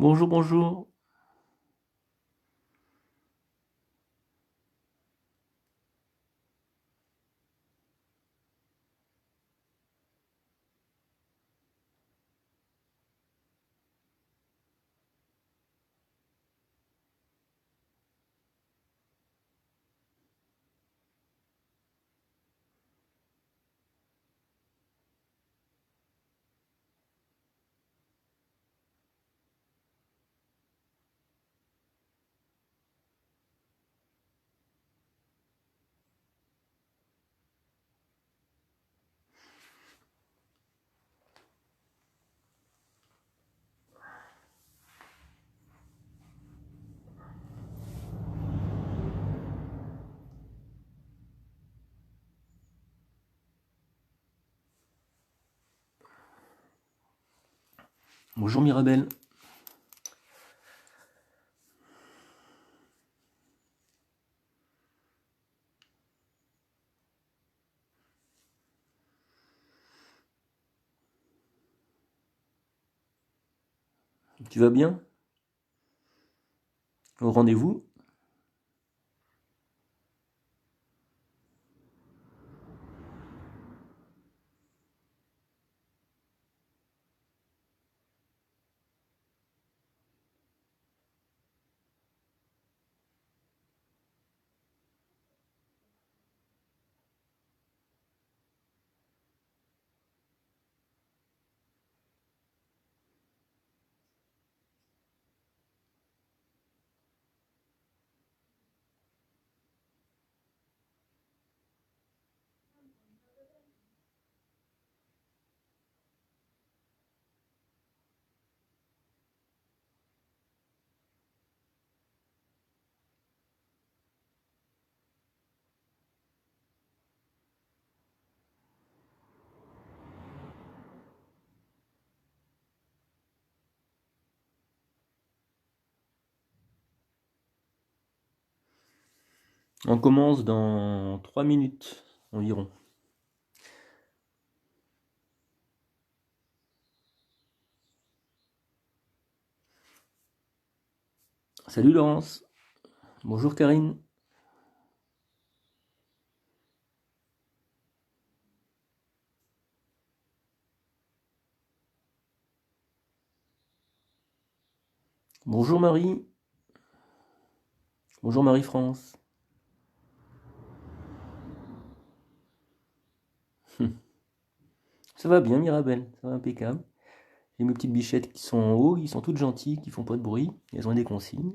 Bonjour, bonjour. Bonjour Mirabel. Tu vas bien? Au rendez-vous? On commence dans 3 minutes environ. Salut Laurence. Bonjour Karine. Bonjour Marie. Bonjour Marie-France. Ça va bien Mirabel, ça va impeccable. J'ai mes petites bichettes qui sont en haut, ils sont toutes gentilles, qui font pas de bruit, elles ont des consignes.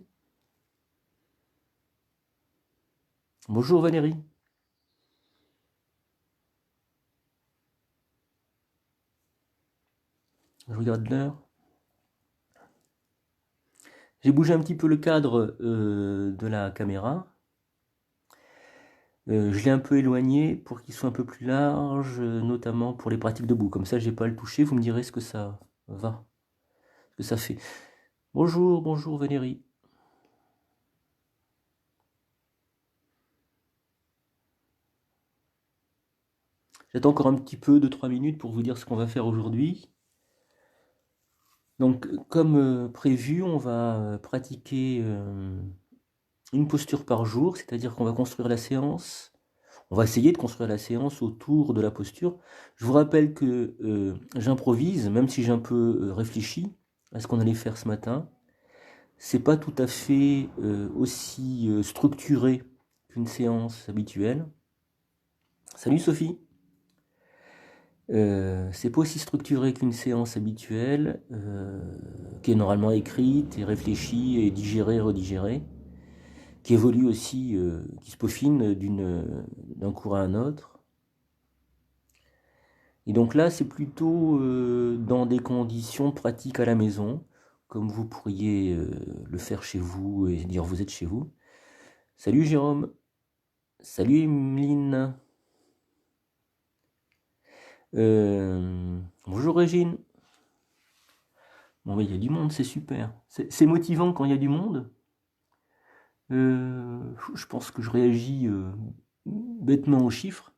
Bonjour Valérie. Je regarde l'heure. J'ai bougé un petit peu le cadre de la caméra. Je l'ai un peu éloigné pour qu'il soit un peu plus large, notamment pour les pratiques debout. Comme ça, j'ai pas à le toucher. Vous me direz ce que ça va, ce que ça fait. Bonjour, bonjour Valérie. J'attends encore un petit peu, 2-3 minutes pour vous dire ce qu'on va faire aujourd'hui. Donc, comme prévu, on va pratiquer une posture par jour, c'est-à-dire qu'on va construire la séance. On va essayer de construire la séance autour de la posture. Je vous rappelle que j'improvise, même si j'ai un peu réfléchi à ce qu'on allait faire ce matin. C'est pas tout à fait aussi structuré qu'une séance habituelle. Salut Sophie. C'est pas aussi structuré qu'une séance habituelle, qui est normalement écrite et réfléchie et digérée, redigérée, qui évolue aussi, qui se peaufine d'un cours à un autre. Et donc là, c'est plutôt dans des conditions pratiques à la maison, comme vous pourriez le faire chez vous et dire vous êtes chez vous. Salut Jérôme. Salut Emeline. Bonjour Régine. Bon, oui, il y a du monde, c'est super. C'est motivant quand il y a du monde. Je pense que je réagis bêtement aux chiffres.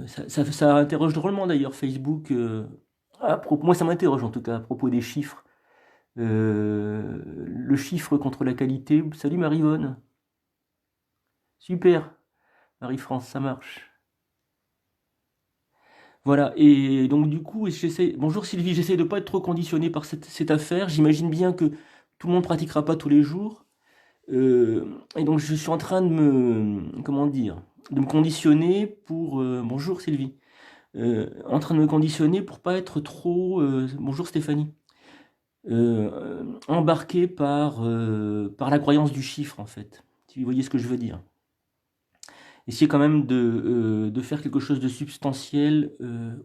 Ça interroge drôlement d'ailleurs Facebook. Moi, ça m'interroge en tout cas à propos des chiffres. Le chiffre contre la qualité. Salut Marie-Vonne. Super, Marie-France, ça marche. Voilà, et donc du coup, j'essaie. Bonjour Sylvie, j'essaie de pas être trop conditionné par cette affaire. J'imagine bien que tout le monde pratiquera pas tous les jours. Et donc je suis en train de comment dire, de me conditionner pour. Bonjour Sylvie. En train de me conditionner pour pas être trop. Bonjour Stéphanie. Embarqué par la croyance du chiffre en fait. Si vous voyez ce que je veux dire. Essayer quand même de faire quelque chose de substantiel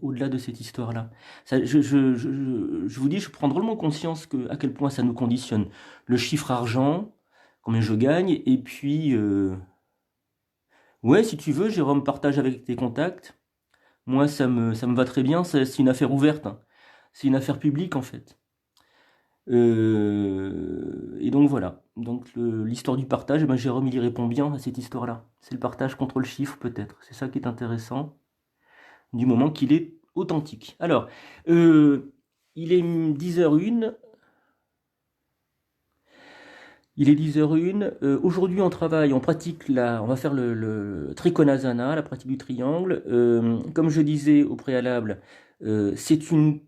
au-delà de cette histoire-là. Je vous dis, je prends drôlement conscience à quel point ça nous conditionne. Le chiffre argent, combien je gagne, et puis, ouais, si tu veux, Jérôme, partage avec tes contacts. Moi, ça me va très bien, c'est une affaire ouverte, hein. C'est une affaire publique, en fait. Et donc voilà. Donc l'histoire du partage, eh ben, Jérôme il y répond bien à cette histoire-là. C'est le partage contre le chiffre peut-être. C'est ça qui est intéressant du moment qu'il est authentique. Alors, il est 10h01. Il est 10h01. Aujourd'hui on travaille, on pratique on va faire le Trikonasana, la pratique du triangle. Comme je disais au préalable, c'est une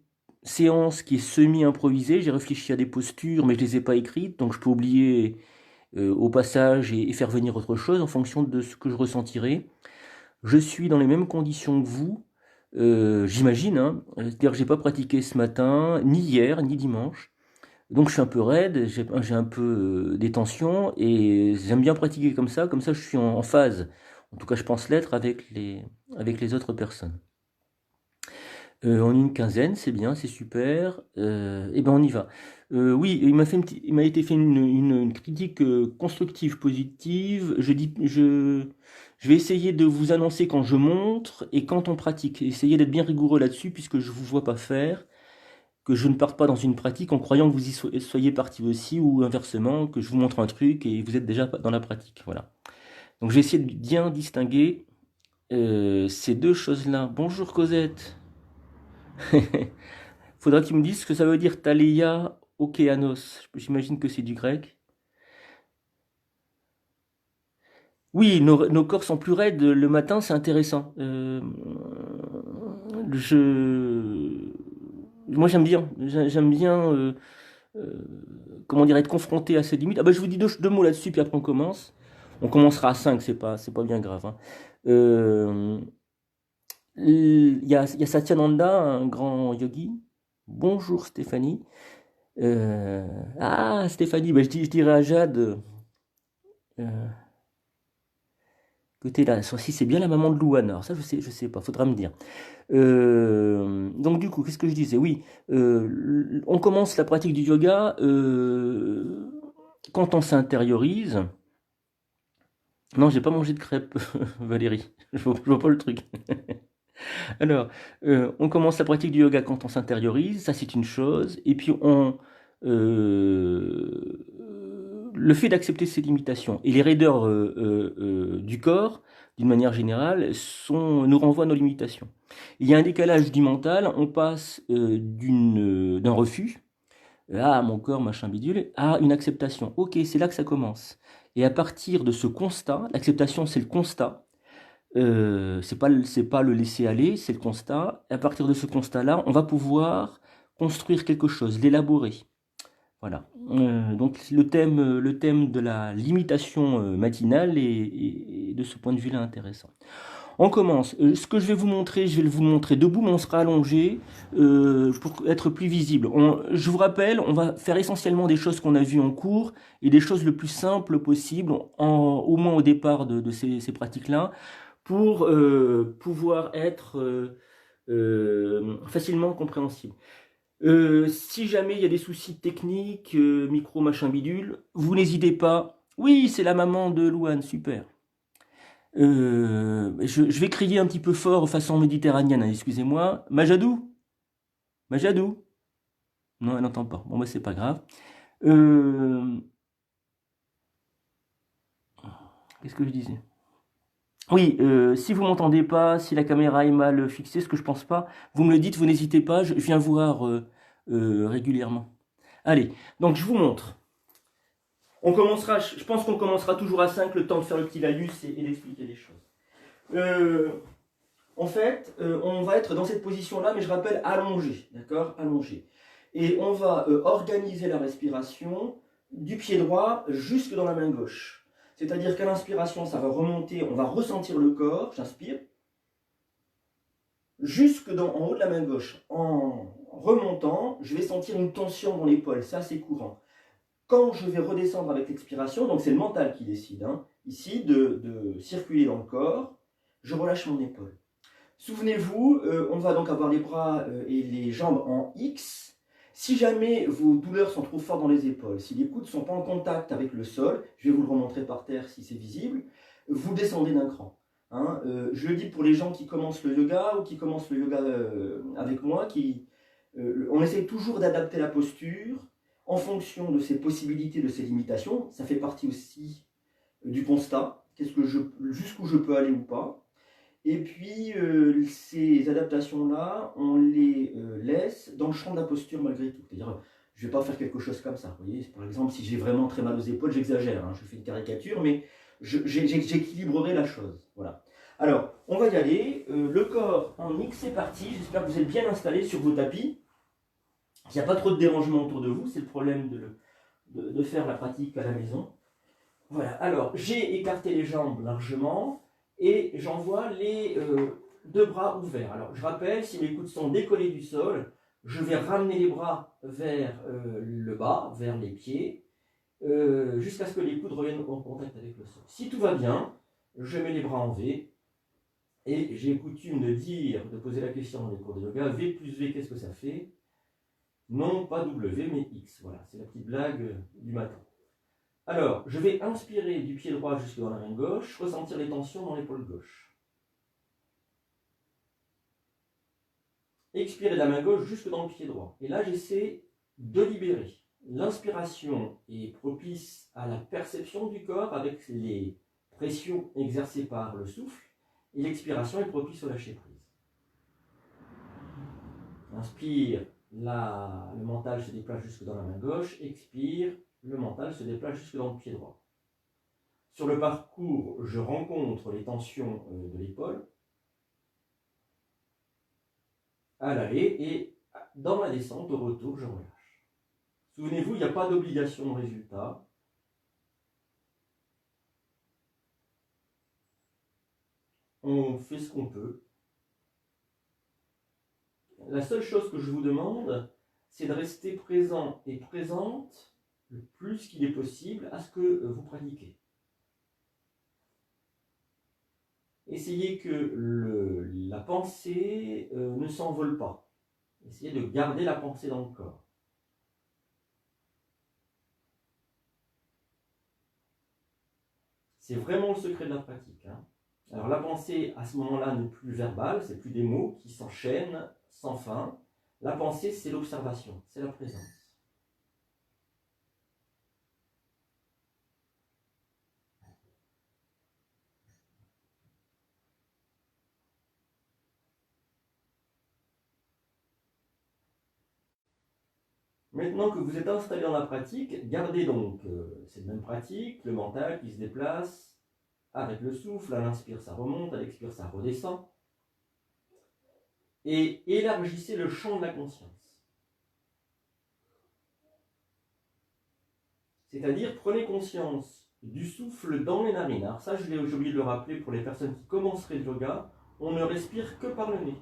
séance qui est semi-improvisée. J'ai réfléchi à des postures, mais je les ai pas écrites, donc je peux oublier au passage et faire venir autre chose en fonction de ce que je ressentirai. Je suis dans les mêmes conditions que vous, j'imagine, hein. C'est-à-dire que j'ai pas pratiqué ce matin, ni hier, ni dimanche. Donc je suis un peu raide, j'ai un peu des tensions et j'aime bien pratiquer comme ça je suis en phase. En tout cas, je pense l'être avec les autres personnes. En une quinzaine, c'est bien, c'est super. Et ben on y va. Oui, il m'a été fait une critique constructive, positive. Je vais essayer de vous annoncer quand je montre et quand on pratique. Essayez d'être bien rigoureux là-dessus puisque je vous vois pas faire, que je ne parte pas dans une pratique en croyant que vous y soyez parti aussi ou inversement, que je vous montre un truc et vous êtes déjà dans la pratique. Voilà. Donc j'ai essayé de bien distinguer ces deux choses-là. Bonjour Cosette. Faudra que tu me dises ce que ça veut dire Taleia Okeanos. J'imagine que c'est du grec. Oui, nos corps sont plus raides le matin, c'est intéressant. Je, moi j'aime bien, euh, comment dire, être confronté à ces limites. Ah bah je vous dis deux mots là-dessus, puis après on commence. On commencera à 5, c'est pas bien grave, hein. Euh, il y a Satyananda, un grand yogi. Bonjour Stéphanie. Ah, Stéphanie, bah, je dirais à Jade euh, que t'es là. Si c'est bien la maman de Louane. Alors ça, je sais pas, faudra me dire. Donc du coup, qu'est-ce que je disais? Oui, on commence la pratique du yoga quand on s'intériorise. Non, j'ai pas mangé de crêpes, Valérie. Je vois pas le truc. Alors, on commence la pratique du yoga quand on s'intériorise, ça c'est une chose. Et puis euh, le fait d'accepter ses limitations et les raideurs du corps, d'une manière générale, nous renvoient à nos limitations. Il y a un décalage du mental, on passe d'un refus, ah mon corps, machin bidule, à une acceptation. Ok, c'est là que ça commence. Et à partir de ce constat, l'acceptation c'est le constat, c'est pas le laisser aller, c'est le constat. Et à partir de ce constat-là, on va pouvoir construire quelque chose, l'élaborer. Voilà. Donc le thème de la limitation matinale est de ce point de vue-là intéressant. On commence. Ce que je vais vous montrer, je vais vous montrer debout, mais on sera allongé pour être plus visible. Je vous rappelle, on va faire essentiellement des choses qu'on a vues en cours et des choses le plus simples possible, au moins au départ de ces pratiques-là, pour pouvoir être facilement compréhensible. Si jamais il y a des soucis techniques, micro, machin bidule, vous n'hésitez pas. Oui, c'est la maman de Louane, super. Je vais crier un petit peu fort façon méditerranéenne, hein, excusez-moi. Majadou? Majadou? Non, elle n'entend pas. Bon, bah, c'est pas grave. Euh, Qu'est-ce que je disais? Oui, si vous m'entendez pas, si la caméra est mal fixée, ce que je pense pas, vous me le dites, vous n'hésitez pas, je viens voir régulièrement. Allez, donc je vous montre. On commencera, je pense qu'on commencera toujours à 5, le temps de faire le petit laïus et d'expliquer les choses. En fait, on va être dans cette position-là, mais je rappelle allongé, d'accord? Allongé. Et on va organiser la respiration du pied droit jusque dans la main gauche. C'est-à-dire qu'à l'inspiration, ça va remonter, on va ressentir le corps, j'inspire, jusque en haut de la main gauche. En remontant, je vais sentir une tension dans l'épaule, ça c'est courant. Quand je vais redescendre avec l'expiration, donc c'est le mental qui décide, hein, ici, de circuler dans le corps, je relâche mon épaule. Souvenez-vous, on va donc avoir les bras et les jambes en X. Si jamais vos douleurs sont trop fortes dans les épaules, si les coudes ne sont pas en contact avec le sol, je vais vous le remontrer par terre si c'est visible, vous descendez d'un cran. Hein. Je le dis pour les gens qui commencent le yoga ou qui commencent le yoga avec moi, on essaie toujours d'adapter la posture en fonction de ses possibilités, de ses limitations. Ça fait partie aussi du constat, jusqu'où je peux aller ou pas. Et puis, ces adaptations-là, on les laisse dans le champ de la posture malgré tout. C'est-à-dire, je ne vais pas faire quelque chose comme ça. Vous voyez, par exemple, si j'ai vraiment très mal aux épaules, j'exagère, hein, je fais une caricature, mais j'équilibrerai la chose. Voilà. Alors, on va y aller. Le corps en X, c'est parti. J'espère que vous êtes bien installés sur vos tapis. Il n'y a pas trop de dérangement autour de vous. C'est le problème de faire la pratique à la maison. Voilà. Alors, j'ai écarté les jambes largement. Et j'envoie les deux bras ouverts. Alors je rappelle, si les coudes sont décollés du sol, je vais ramener les bras vers le bas, vers les pieds, jusqu'à ce que les coudes reviennent en contact avec le sol. Si tout va bien, je mets les bras en V, et j'ai coutume de poser la question dans les cours de yoga, V plus V, qu'est-ce que ça fait? Non, pas W, mais X. Voilà, c'est la petite blague du matin. Alors, je vais inspirer du pied droit jusque dans la main gauche, ressentir les tensions dans l'épaule gauche. Expirer de la main gauche jusque dans le pied droit. Et là, j'essaie de libérer. L'inspiration est propice à la perception du corps avec les pressions exercées par le souffle. Et l'expiration est propice au lâcher prise. Inspire, le mental se déplace jusque dans la main gauche. Expire, le mental se déplace jusque dans le pied droit. Sur le parcours, je rencontre les tensions de l'épaule à l'aller et dans la descente, au retour, je relâche. Souvenez-vous, il n'y a pas d'obligation de résultat. On fait ce qu'on peut. La seule chose que je vous demande, c'est de rester présent et présente le plus qu'il est possible à ce que vous pratiquez. Essayez que la pensée ne s'envole pas. Essayez de garder la pensée dans le corps. C'est vraiment le secret de la pratique. Hein. Alors la pensée, à ce moment-là, n'est plus verbale, c'est plus des mots qui s'enchaînent sans fin. La pensée, c'est l'observation, c'est la présence. Maintenant que vous êtes installé dans la pratique, gardez donc cette même pratique, le mental qui se déplace avec le souffle, à l'inspire ça remonte, à l'expire ça redescend. Et élargissez le champ de la conscience. C'est-à-dire, prenez conscience du souffle dans les narines. Alors ça, j'ai oublié de le rappeler pour les personnes qui commenceraient le yoga, on ne respire que par le nez.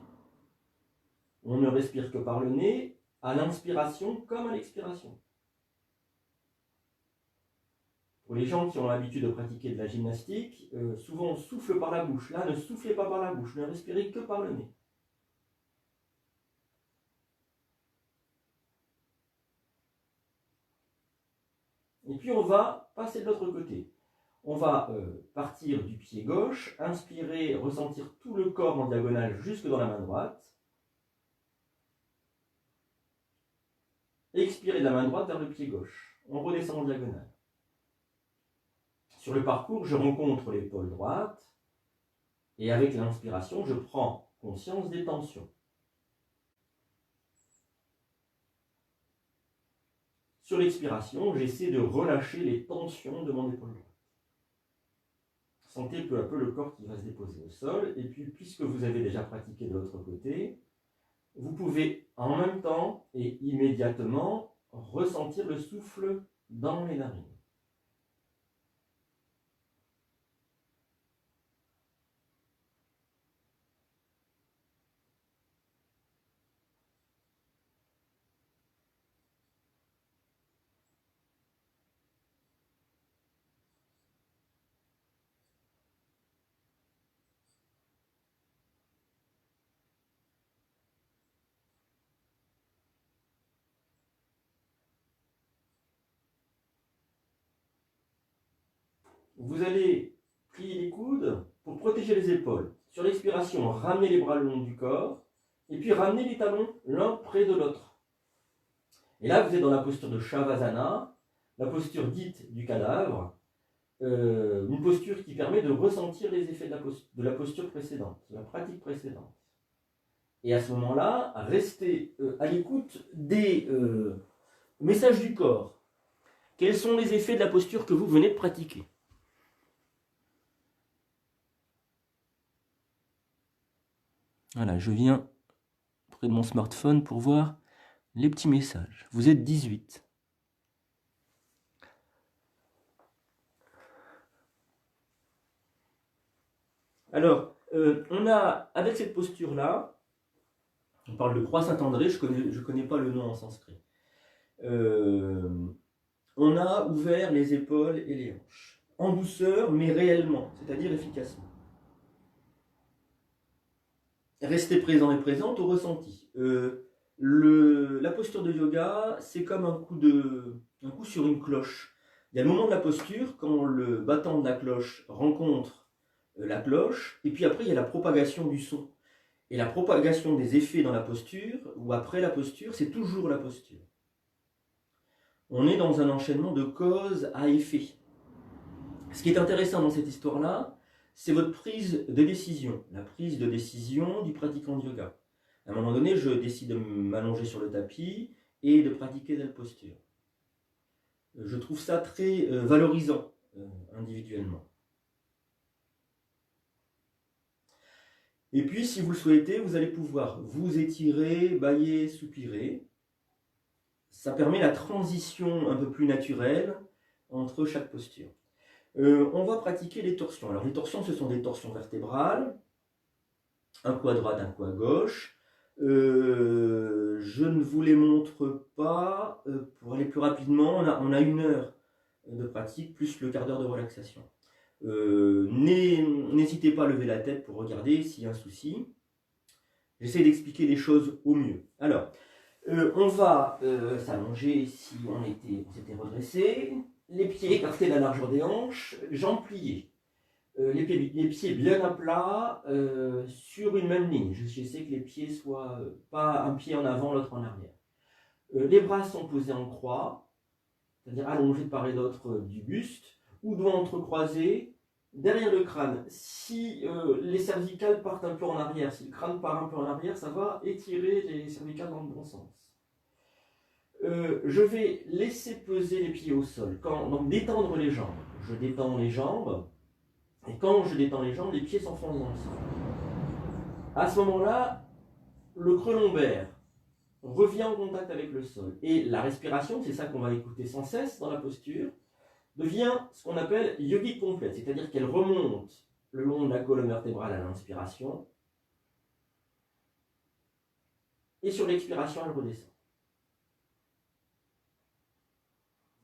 On ne respire que par le nez, à l'inspiration comme à l'expiration. Pour les gens qui ont l'habitude de pratiquer de la gymnastique, souvent on souffle par la bouche. Là, ne soufflez pas par la bouche, ne respirez que par le nez. Et puis on va passer de l'autre côté. On va partir du pied gauche, inspirer, ressentir tout le corps en diagonale jusque dans la main droite. Expirer de la main droite vers le pied gauche. On redescend en diagonale. Sur le parcours, je rencontre l'épaule droite et avec l'inspiration, je prends conscience des tensions. Sur l'expiration, j'essaie de relâcher les tensions de mon épaule droite. Sentez peu à peu le corps qui va se déposer au sol. Et puis, puisque vous avez déjà pratiqué de l'autre côté, vous pouvez en même temps et immédiatement ressentir le souffle dans les narines. Vous allez plier les coudes pour protéger les épaules. Sur l'expiration, ramenez les bras le long du corps et puis ramenez les talons l'un près de l'autre. Et là, vous êtes dans la posture de Shavasana, la posture dite du cadavre, une posture qui permet de ressentir les effets de la posture précédente, de la pratique précédente. Et à ce moment-là, restez à l'écoute des messages du corps. Quels sont les effets de la posture que vous venez de pratiquer ? Voilà, je viens près de mon smartphone pour voir les petits messages. Vous êtes 18. Alors, on a, avec cette posture-là, on parle de croix Saint-André, je connais pas le nom en sanskrit. On a ouvert les épaules et les hanches, en douceur, mais réellement, c'est-à-dire efficacement. Restez présent et présente au ressenti. La posture de yoga, c'est comme un coup sur une cloche. Il y a le moment de la posture, quand le battant de la cloche rencontre la cloche, et puis après il y a la propagation du son. Et la propagation des effets dans la posture, ou après la posture, c'est toujours la posture. On est dans un enchaînement de cause à effet. Ce qui est intéressant dans cette histoire-là, c'est votre prise de décision, la prise de décision du pratiquant de yoga. À un moment donné, je décide de m'allonger sur le tapis et de pratiquer telle posture. Je trouve ça très valorisant individuellement. Et puis, si vous le souhaitez, vous allez pouvoir vous étirer, bâiller, soupirer. Ça permet la transition un peu plus naturelle entre chaque posture. On va pratiquer les torsions. Alors les torsions, ce sont des torsions vertébrales, un coup à droite, un coup à gauche. Je ne vous les montre pas. Pour aller plus rapidement, on a 1 heure de pratique plus le quart d'heure de relaxation. N'hésitez pas à lever la tête pour regarder s'il y a un souci. J'essaie d'expliquer les choses au mieux. Alors, on va s'allonger si on s'était redressé. Les pieds écartés de la largeur des hanches, jambes pliées. Les pieds bien à plat sur une même ligne. J'essaie que les pieds soient pas un pied en avant, l'autre en arrière. Les bras sont posés en croix, c'est-à-dire allongés de part et d'autre du buste, ou doigts entrecroisés derrière le crâne. Si les cervicales partent un peu en arrière, si le crâne part un peu en arrière, ça va étirer les cervicales dans le bon sens. Je vais laisser peser les pieds au sol. Donc détendre les jambes. Je détends les jambes. Et quand je détends les jambes, les pieds s'enfoncent dans le sol. À ce moment-là, le creux lombaire revient en contact avec le sol. Et la respiration, c'est ça qu'on va écouter sans cesse dans la posture, devient ce qu'on appelle yogique complète. C'est-à-dire qu'elle remonte le long de la colonne vertébrale à l'inspiration. Et sur l'expiration, elle redescend.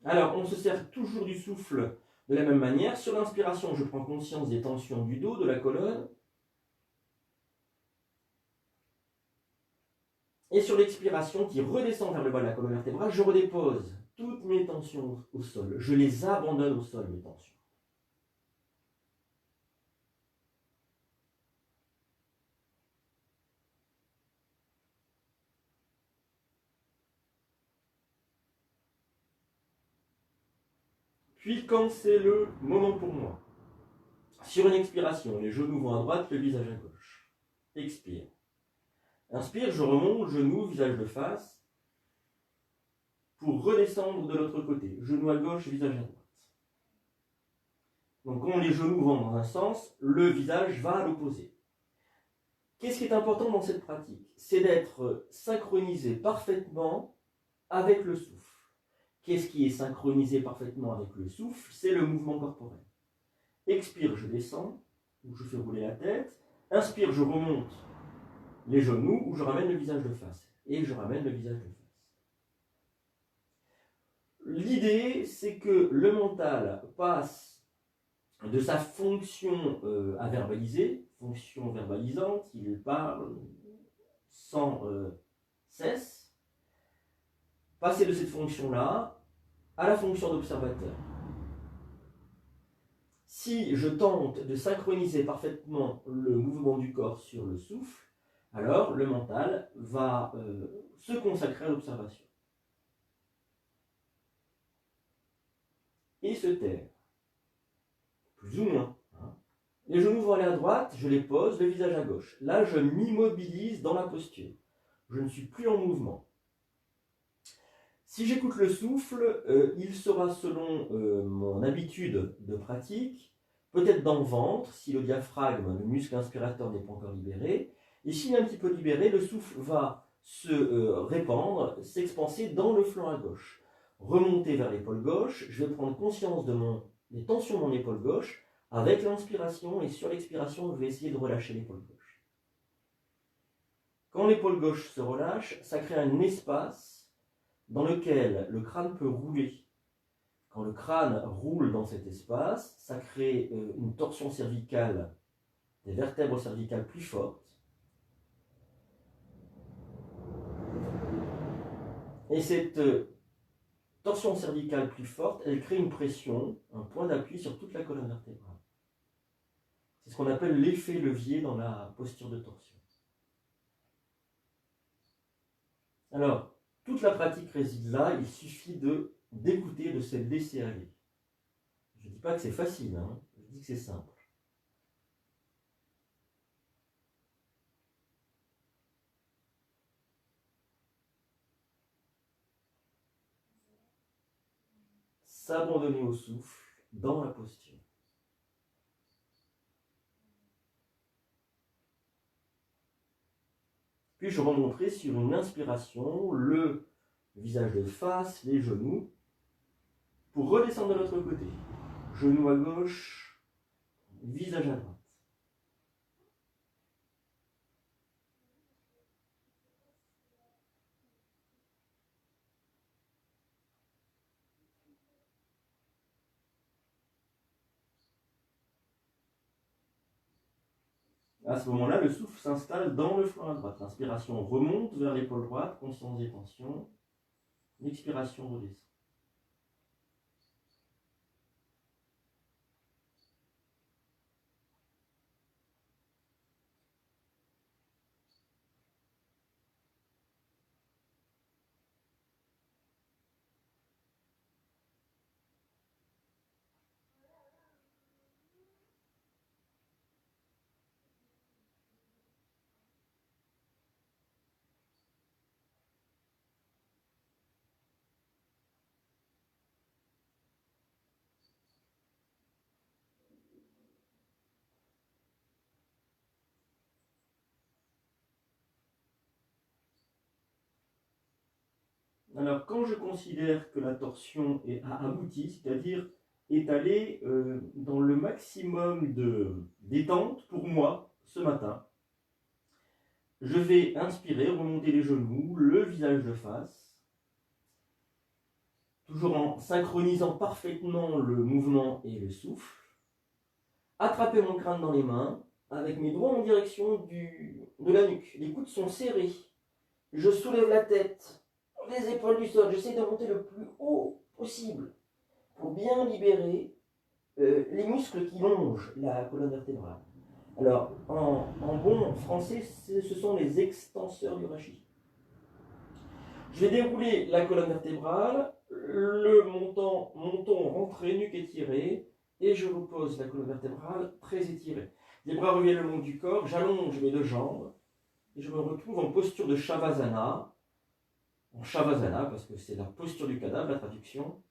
Alors, on se sert toujours du souffle de la même manière. Sur l'inspiration, je prends conscience des tensions du dos, de la colonne. Et sur l'expiration, qui redescend vers le bas de la colonne vertébrale, je redépose toutes mes tensions au sol. Je les abandonne au sol, mes tensions. Puis, quand c'est le moment pour moi, sur une expiration, les genoux vont à droite, le visage à gauche. Expire. Inspire, je remonte, genoux, visage de face. pour redescendre de l'autre côté. Genou à gauche, visage à droite. Donc quand les genoux vont dans un sens, le visage va à l'opposé. Qu'est-ce qui est important dans cette pratique? C'est d'être synchronisé parfaitement avec le souffle. Qu'est-ce qui est synchronisé parfaitement avec le souffle? C'est le mouvement corporel. Expire, je descends, ou je fais rouler la tête. Inspire, je remonte les genoux, ou je ramène le visage de face. Et je ramène le visage de face. L'idée, c'est que le mental passe de sa fonction à verbaliser, fonction verbalisante, il parle sans cesse, passer de cette fonction-là à la fonction d'observateur. Si je tente de synchroniser parfaitement le mouvement du corps sur le souffle, alors le mental va se consacrer à l'observation. Et se taire. Plus ou moins. Les genoux vont aller à droite, je les pose, le visage à gauche. Là, je m'immobilise dans la posture. Je ne suis plus en mouvement. Si j'écoute le souffle, il sera selon mon habitude de pratique, peut-être dans le ventre, si le diaphragme, le muscle inspirateur n'est pas encore libéré. Et s'il est un petit peu libéré, le souffle va se répandre, s'expanser dans le flanc à gauche. Remonter vers l'épaule gauche, je vais prendre conscience des tensions de mon épaule gauche avec l'inspiration, et sur l'expiration, je vais essayer de relâcher l'épaule gauche. Quand l'épaule gauche se relâche, ça crée un espace dans lequel le crâne peut rouler. Quand le crâne roule dans cet espace, ça crée une torsion cervicale, des vertèbres cervicales plus fortes. Et cette torsion cervicale plus forte, elle crée une pression, un point d'appui sur toute la colonne vertébrale. C'est ce qu'on appelle l'effet levier dans la posture de torsion. Alors, toute la pratique réside là, il suffit d'écouter, de se laisser aller. Je ne dis pas que c'est facile, hein, je dis que c'est simple. S'abandonner au souffle dans la posture. Puis je remonterai sur une inspiration, le visage de face, les genoux, pour redescendre de l'autre côté. Genou à gauche, visage à droite. À ce moment-là, le souffle s'installe dans le flanc à droite. L'inspiration remonte vers l'épaule droite, conscience des tensions. L'expiration redescend. Alors, quand je considère que la torsion a abouti, c'est-à-dire est allée dans le maximum de détente pour moi ce matin, je vais inspirer, remonter les genoux, le visage de face, toujours en synchronisant parfaitement le mouvement et le souffle, attraper mon crâne dans les mains, avec mes doigts en direction de la nuque. Les coudes sont serrés. Je soulève la tête, les épaules du sol. J'essaie de monter le plus haut possible pour bien libérer les muscles qui longent la colonne vertébrale. Alors, en bon français, ce sont les extenseurs du rachis. Je vais dérouler la colonne vertébrale, le menton rentré, nuque étirée, et je repose la colonne vertébrale très étirée. Les bras reviennent le long du corps, j'allonge mes deux jambes, et je me retrouve en posture de Shavasana, en Shavasana, parce que c'est la posture du cadavre, la traduction.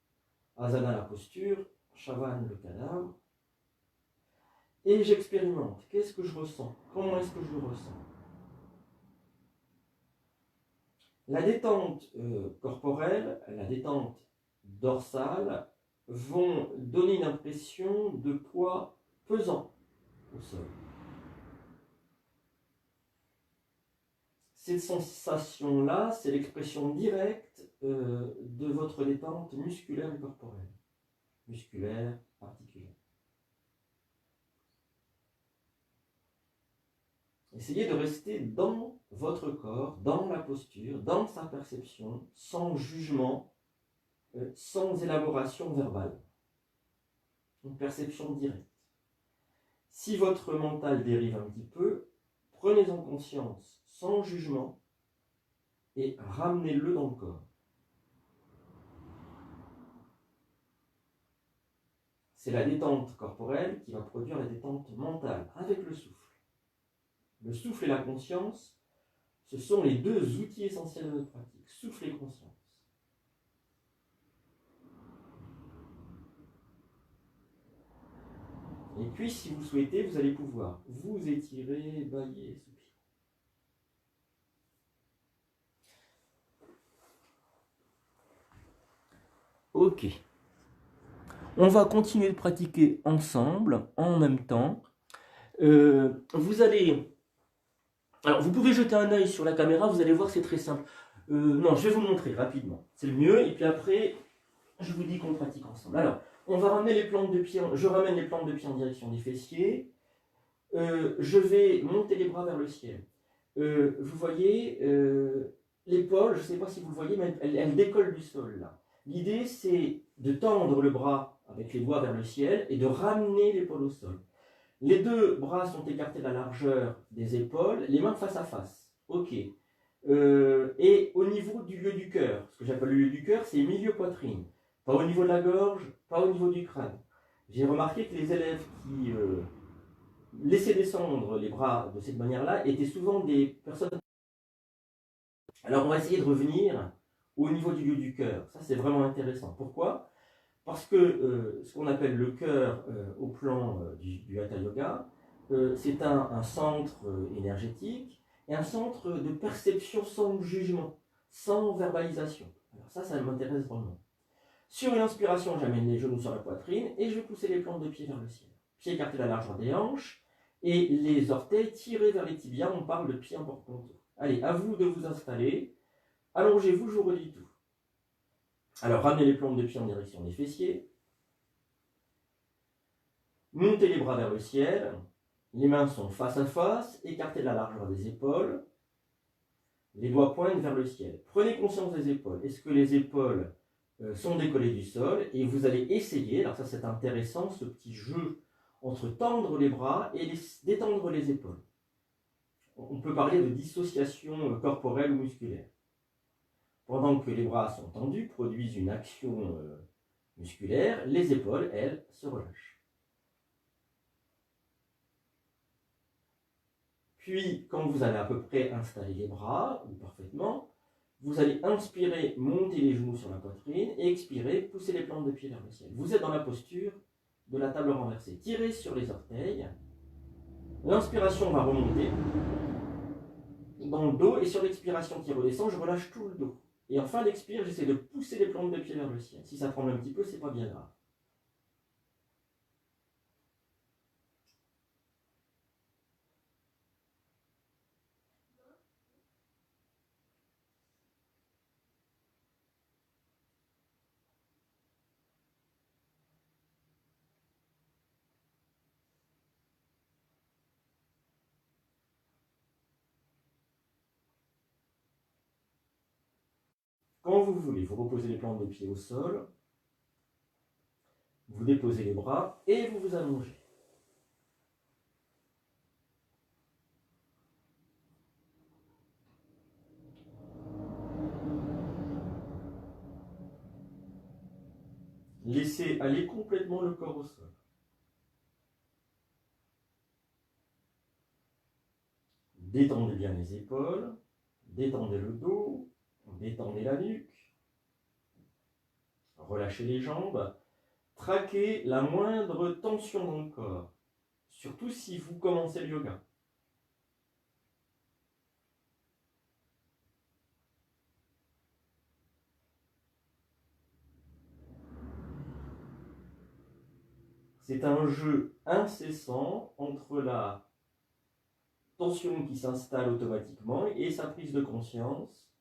Asana, la posture, Shavana, le cadavre. Et j'expérimente. Qu'est-ce que je ressens? Comment est-ce que je le ressens? La détente corporelle, la détente dorsale vont donner une impression de poids pesant au sol. Cette sensation-là, c'est l'expression directe de votre détente musculaire et corporelle. Musculaire, articulaire. Essayez de rester dans votre corps, dans la posture, dans sa perception, sans jugement, sans élaboration verbale. Une perception directe. Si votre mental dérive un petit peu, prenez-en conscience sans jugement et ramenez-le dans le corps. C'est la détente corporelle qui va produire la détente mentale avec le souffle. Le souffle et la conscience, ce sont les deux outils essentiels de notre pratique. Souffle et conscience. Et puis, si vous souhaitez, vous allez pouvoir vous étirer, bâiller, soupirer. Ok. On va continuer de pratiquer ensemble, en même temps. Vous allez... Alors, vous pouvez jeter un œil sur la caméra, vous allez voir, c'est très simple. Non, je vais vous montrer rapidement. C'est le mieux. Et puis après, je vous dis qu'on pratique ensemble. Alors, on va ramener les plantes de pied. Je ramène les plantes de pied en direction des fessiers. Je vais monter les bras vers le ciel. Vous voyez, l'épaule, je ne sais pas si vous le voyez, mais elle décolle du sol là. L'idée, c'est de tendre le bras avec les doigts vers le ciel et de ramener l'épaule au sol. Les deux bras sont écartés de la largeur des épaules, les mains face à face. Ok. Et au niveau du lieu du cœur, ce que j'appelle le lieu du cœur, c'est milieu poitrine. Pas au niveau de la gorge, pas au niveau du crâne. J'ai remarqué que les élèves qui laissaient descendre les bras de cette manière-là étaient souvent des personnes. Alors on va essayer de revenir au niveau du lieu du cœur. Ça c'est vraiment intéressant. Pourquoi? Parce que ce qu'on appelle le cœur au plan du Hatha Yoga, c'est un centre énergétique et un centre de perception sans jugement, sans verbalisation. Alors ça m'intéresse vraiment. Sur une inspiration, j'amène les genoux sur la poitrine et je vais pousser les plantes de pied vers le ciel. Pieds écartés à la largeur des hanches et les orteils tirés vers les tibias. On parle de pieds en porte-contour. Allez, à vous de vous installer. Allongez-vous, je vous redis tout. Alors, ramenez les plantes de pied en direction des fessiers. Montez les bras vers le ciel. Les mains sont face à face, écartées de la largeur des épaules. Les doigts pointent vers le ciel. Prenez conscience des épaules. Est-ce que les épaules sont décollées du sol? Et vous allez essayer, alors ça c'est intéressant, ce petit jeu entre tendre les bras et détendre les épaules. On peut parler de dissociation corporelle ou musculaire. Pendant que les bras sont tendus, produisent une action musculaire, les épaules, elles, se relâchent. Puis, quand vous avez à peu près installé les bras, ou parfaitement, vous allez inspirer, monter les genoux sur la poitrine, et expirer, pousser les plantes de pied vers le ciel. Vous êtes dans la posture de la table renversée. Tirez sur les orteils. L'inspiration va remonter dans le dos, et sur l'expiration qui redescend, je relâche tout le dos. Et en fin d'expire, j'essaie de pousser les plantes de pied vers le ciel. Si ça tremble un petit peu, c'est pas bien grave. Quand vous voulez, vous reposez les plantes de pied au sol, vous déposez les bras et vous vous allongez. Laissez aller complètement le corps au sol. Détendez bien les épaules, détendez le dos, Détendez la nuque. Relâchez les jambes. Traquez la moindre tension dans le corps. Surtout si vous commencez le yoga. C'est un jeu incessant entre la tension qui s'installe automatiquement et sa prise de conscience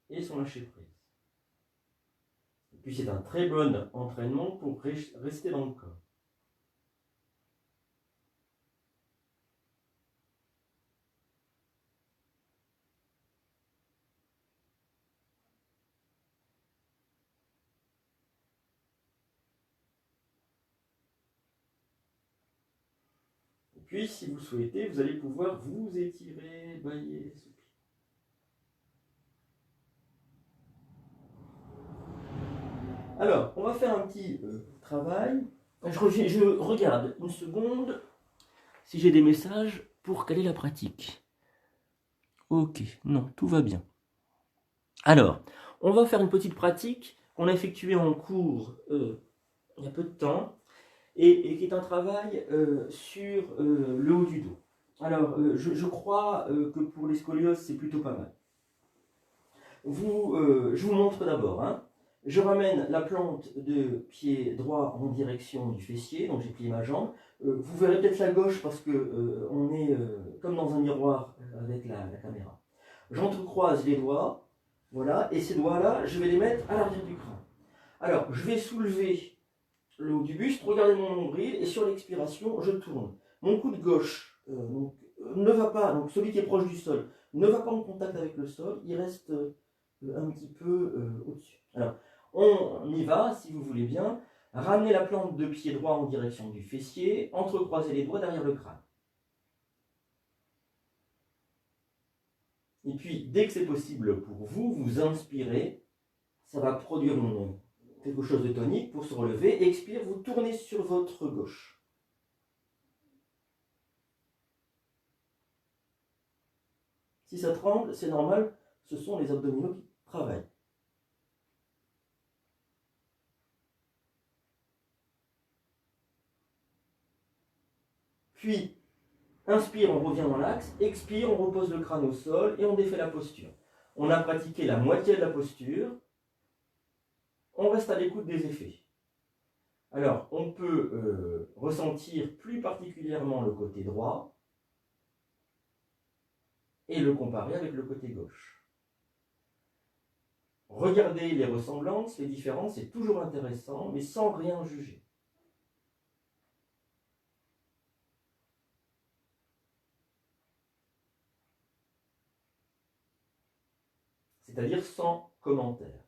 et son lâcher-prise. Et puis c'est un très bon entraînement pour rester dans le corps. Et puis si vous souhaitez, vous allez pouvoir vous étirer, bailler, soupirer. Alors, on va faire un petit travail. Je regarde une seconde si j'ai des messages pour caler la pratique. Ok, non, tout va bien. Alors, on va faire une petite pratique qu'on a effectuée en cours il y a peu de temps et qui est un travail sur le haut du dos. Alors, je crois que pour les scolioses, c'est plutôt pas mal. Je vous montre d'abord. Hein. Je ramène la plante de pied droit en direction du fessier, donc j'ai plié ma jambe. Vous verrez peut-être la gauche parce que on est comme dans un miroir avec la caméra. J'entrecroise les doigts, voilà, et ces doigts-là, je vais les mettre à l'arrière du crâne. Alors, je vais soulever le haut du buste, regardez mon nombril, et sur l'expiration, je tourne. Mon coude gauche ne va pas, donc celui qui est proche du sol, ne va pas en contact avec le sol, il reste un petit peu au-dessus. Alors, on y va, si vous voulez bien. Ramenez la plante de pied droit en direction du fessier, entrecroisez les doigts derrière le crâne. Et puis, dès que c'est possible pour vous, vous inspirez, ça va produire quelque chose de tonique pour se relever. Expire, vous tournez sur votre gauche. Si ça tremble, c'est normal, ce sont les abdominaux qui travaillent. Puis, inspire, on revient dans l'axe. Expire, on repose le crâne au sol et on défait la posture. On a pratiqué la moitié de la posture. On reste à l'écoute des effets. Alors, on peut ressentir plus particulièrement le côté droit et le comparer avec le côté gauche. Regardez les ressemblances, les différences, c'est toujours intéressant, mais sans rien juger. C'est-à-dire sans commentaire.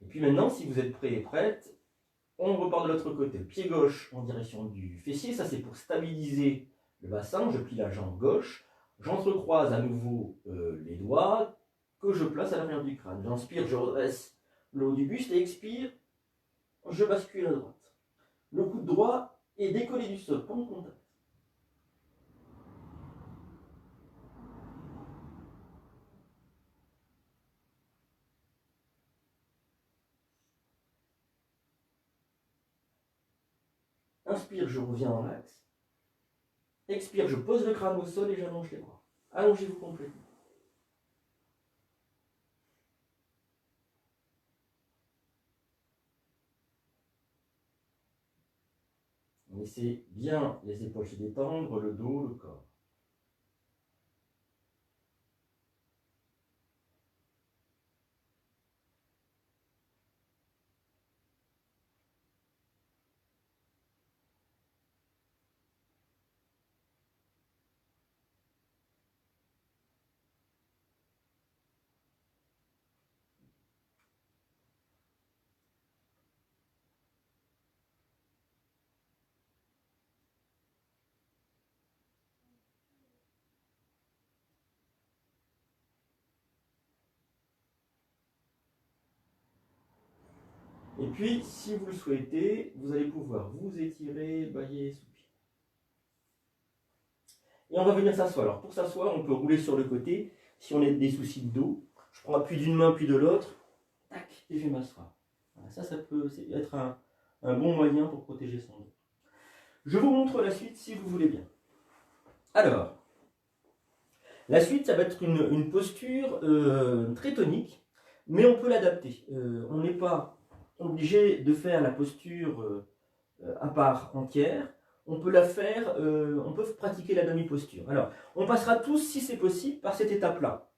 Et puis maintenant, si vous êtes prêt et prête, on repart de l'autre côté. Pied gauche en direction du fessier, ça c'est pour stabiliser le bassin. Je plie la jambe gauche, j'entrecroise à nouveau les doigts que je place à l'arrière du crâne. J'inspire, je redresse le haut du buste et expire, je bascule à droite. Le coude droit est décollé du sol, pas en contact. Inspire, je reviens dans l'axe. Expire, je pose le crâne au sol et j'allonge les bras. Allongez-vous complètement. Laissez bien les épaules se détendre, le dos, le corps. Et puis, si vous le souhaitez, vous allez pouvoir vous étirer, bailler, soupirer. Et on va venir s'asseoir. Alors pour s'asseoir, on peut rouler sur le côté si on a des soucis de dos. Je prends appui d'une main puis de l'autre, tac, et je vais m'asseoir. Voilà, ça peut être un bon moyen pour protéger son dos. Je vous montre la suite si vous voulez bien. Alors, la suite, ça va être une posture très tonique, mais on peut l'adapter. On n'est pas obligé de faire la posture à part entière. On peut la faire, on peut pratiquer la demi-posture. Alors, on passera tous, si c'est possible, par cette étape-là.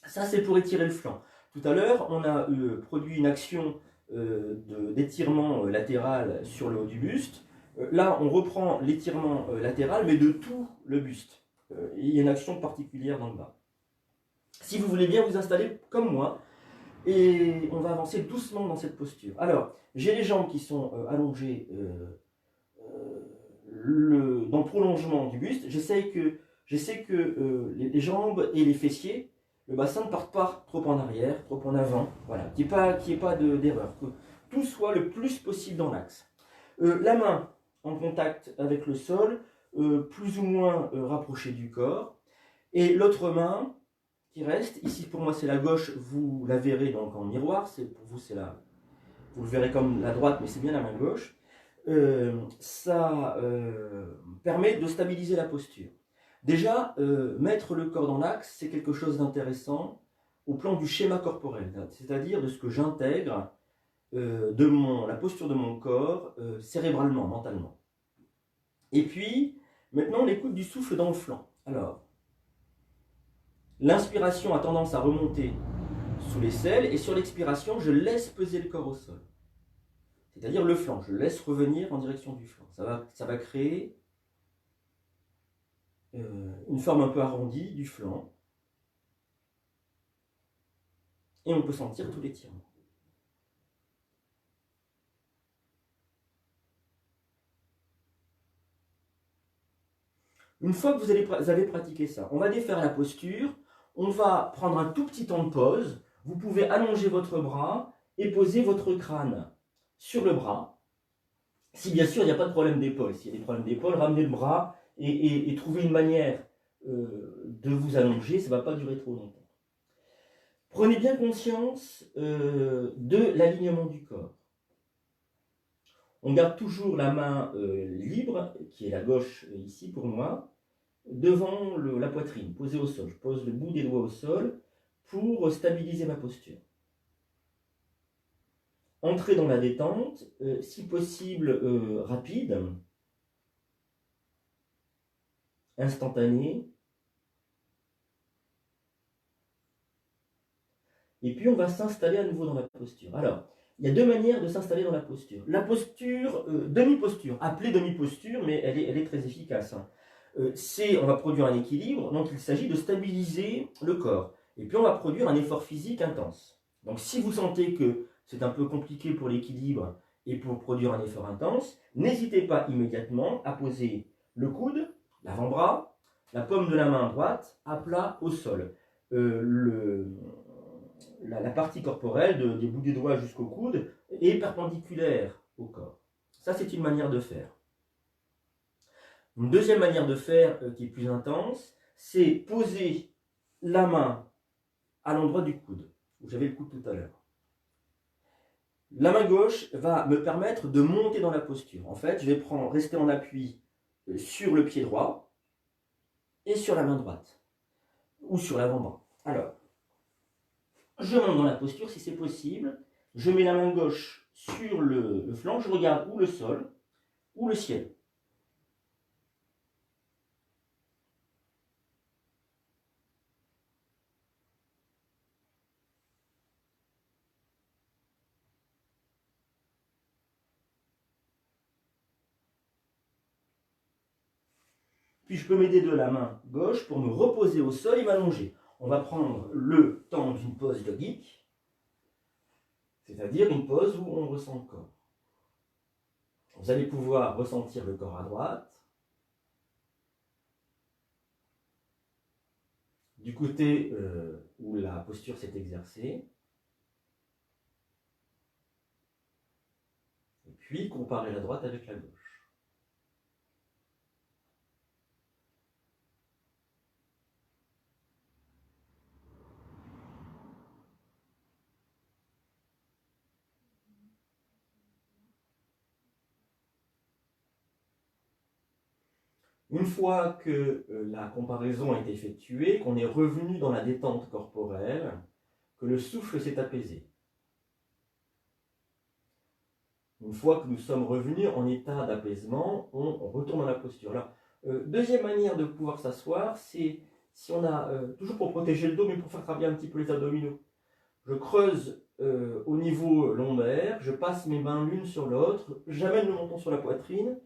Ça, c'est pour étirer le flanc. Tout à l'heure, on a produit une action d'étirement latéral sur le haut du buste. Là, on reprend l'étirement latéral, mais de tout le buste. Il y a une action particulière dans le bas. Si vous voulez bien vous installer comme moi, et on va avancer doucement dans cette posture. Alors, j'ai les jambes qui sont allongées dans le prolongement du buste. Je sais que les jambes et les fessiers, le bassin ne partent pas trop en arrière, trop en avant. Voilà, qu'il n'y ait pas d'erreur. Que tout soit le plus possible dans l'axe. La main en contact avec le sol, plus ou moins rapprochée du corps. Et l'autre main qui reste, ici pour moi c'est la gauche, vous la verrez donc en miroir, pour vous c'est la, vous le verrez comme la droite, mais c'est bien la main gauche. Ça permet de stabiliser la posture. Déjà, mettre le corps dans l'axe, c'est quelque chose d'intéressant au plan du schéma corporel, c'est-à-dire de ce que j'intègre la posture de mon corps cérébralement, mentalement. Et puis, maintenant, on écoute du souffle dans le flanc. Alors, l'inspiration a tendance à remonter sous l'aisselle et sur l'expiration, je laisse peser le corps au sol. C'est-à-dire le flanc, je laisse revenir en direction du flanc. Ça va créer une forme un peu arrondie du flanc. Et on peut sentir tout l'étirement. Une fois que vous avez pratiqué ça, on va défaire la posture, on va prendre un tout petit temps de pause. Vous pouvez allonger votre bras et poser votre crâne sur le bras. Si bien sûr il n'y a pas de problème d'épaule. S'il y a des problèmes d'épaule, ramenez le bras et trouvez une manière de vous allonger, ça ne va pas durer trop longtemps. Prenez bien conscience de l'alignement du corps. On garde toujours la main libre, qui est la gauche ici pour moi, devant la poitrine, posée au sol. Je pose le bout des doigts au sol pour stabiliser ma posture. Entrez dans la détente, si possible rapide, instantanée. Et puis on va s'installer à nouveau dans la posture. Alors, il y a deux manières de s'installer dans la posture. La posture, demi-posture, appelée demi-posture, mais elle est très efficace. Hein. On va produire un équilibre, donc il s'agit de stabiliser le corps. Et puis on va produire un effort physique intense. Donc si vous sentez que c'est un peu compliqué pour l'équilibre et pour produire un effort intense, n'hésitez pas immédiatement à poser le coude, l'avant-bras, la paume de la main droite à plat au sol. La partie corporelle, des bouts des doigts jusqu'au coude, est perpendiculaire au corps. Ça, c'est une manière de faire. Une deuxième manière de faire qui est plus intense, c'est poser la main à l'endroit du coude, où j'avais le coude tout à l'heure. La main gauche va me permettre de monter dans la posture. En fait, je vais rester en appui sur le pied droit et sur la main droite, ou sur l'avant-bras. Alors, je monte dans la posture si c'est possible, je mets la main gauche sur le flanc, je regarde ou le sol ou le ciel. Puis je peux m'aider de la main gauche pour me reposer au sol et m'allonger. On va prendre le temps d'une pause yogique, c'est-à-dire une pause où on ressent le corps. Vous allez pouvoir ressentir le corps à droite, du côté où la posture s'est exercée, et puis comparer la droite avec la gauche. Une fois que la comparaison a été effectuée, qu'on est revenu dans la détente corporelle, que le souffle s'est apaisé. Une fois que nous sommes revenus en état d'apaisement, on retourne dans la posture. Alors, deuxième manière de pouvoir s'asseoir, c'est si on a, toujours pour protéger le dos, mais pour faire travailler un petit peu les abdominaux. Je creuse au niveau lombaire, je passe mes mains l'une sur l'autre, j'amène le menton sur la poitrine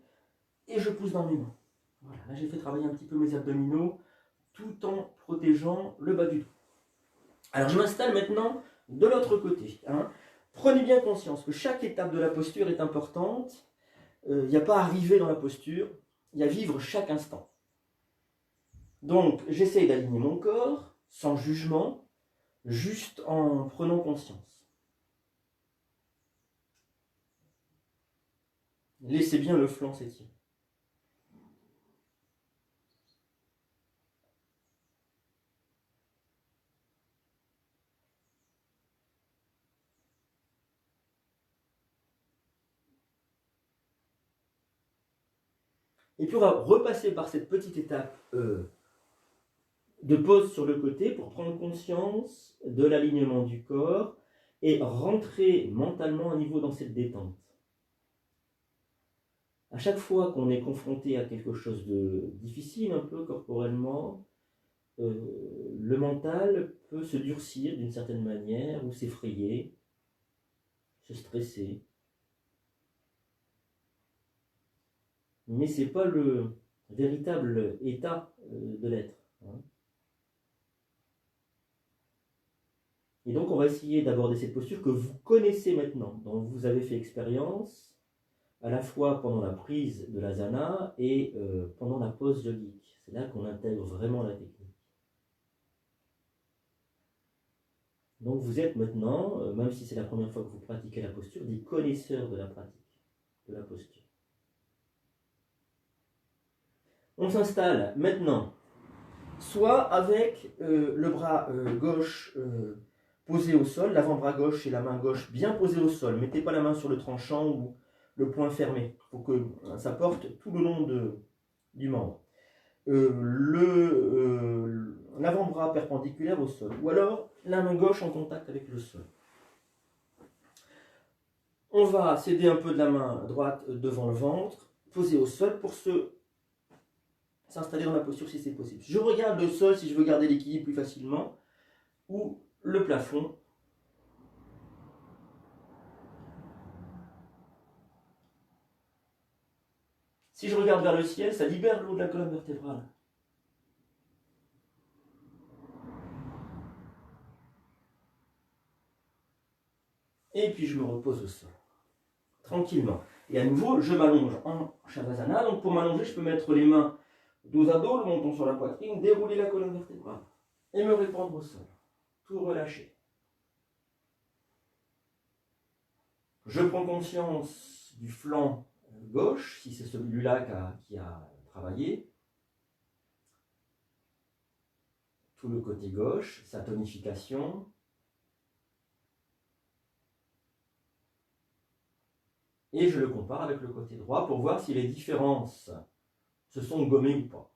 et je pousse dans mes mains. Voilà, là j'ai fait travailler un petit peu mes abdominaux tout en protégeant le bas du dos. Alors je m'installe maintenant de l'autre côté. Prenez bien conscience que chaque étape de la posture est importante. Il n'y a pas à arriver dans la posture, il y a à vivre chaque instant. Donc j'essaye d'aligner mon corps sans jugement, juste en prenant conscience. Laissez bien le flanc s'étirer. Et puis on va repasser par cette petite étape de pause sur le côté pour prendre conscience de l'alignement du corps et rentrer mentalement à niveau dans cette détente. À chaque fois qu'on est confronté à quelque chose de difficile un peu corporellement, le mental peut se durcir d'une certaine manière ou s'effrayer, se stresser. Mais ce n'est pas le véritable état de l'être. Et donc on va essayer d'aborder cette posture que vous connaissez maintenant, dont vous avez fait expérience, à la fois pendant la prise de l'asana et pendant la pause yogique. C'est là qu'on intègre vraiment la technique. Donc vous êtes maintenant, même si c'est la première fois que vous pratiquez la posture, des connaisseurs de la pratique, de la posture. On s'installe maintenant, soit avec le bras gauche posé au sol, l'avant-bras gauche et la main gauche bien posée au sol. Mettez pas la main sur le tranchant ou le poing fermé. Il faut que ça porte tout le long du membre. L'avant-bras perpendiculaire au sol. Ou alors la main gauche en contact avec le sol. On va céder un peu de la main droite devant le ventre, poser au sol pour s'installer dans la posture si c'est possible. Je regarde le sol si je veux garder l'équilibre plus facilement, ou le plafond. Si je regarde vers le ciel, ça libère l'eau de la colonne vertébrale. Et puis je me repose au sol, tranquillement. Et à nouveau, je m'allonge en Shavasana. Donc pour m'allonger, je peux mettre les mains dos à dos, le menton sur la poitrine, dérouler la colonne vertébrale et me répandre au sol. Tout relâcher. Je prends conscience du flanc gauche, si c'est celui-là qui a travaillé. Tout le côté gauche, sa tonification. Et je le compare avec le côté droit pour voir si les différences se sont gommées ou pas.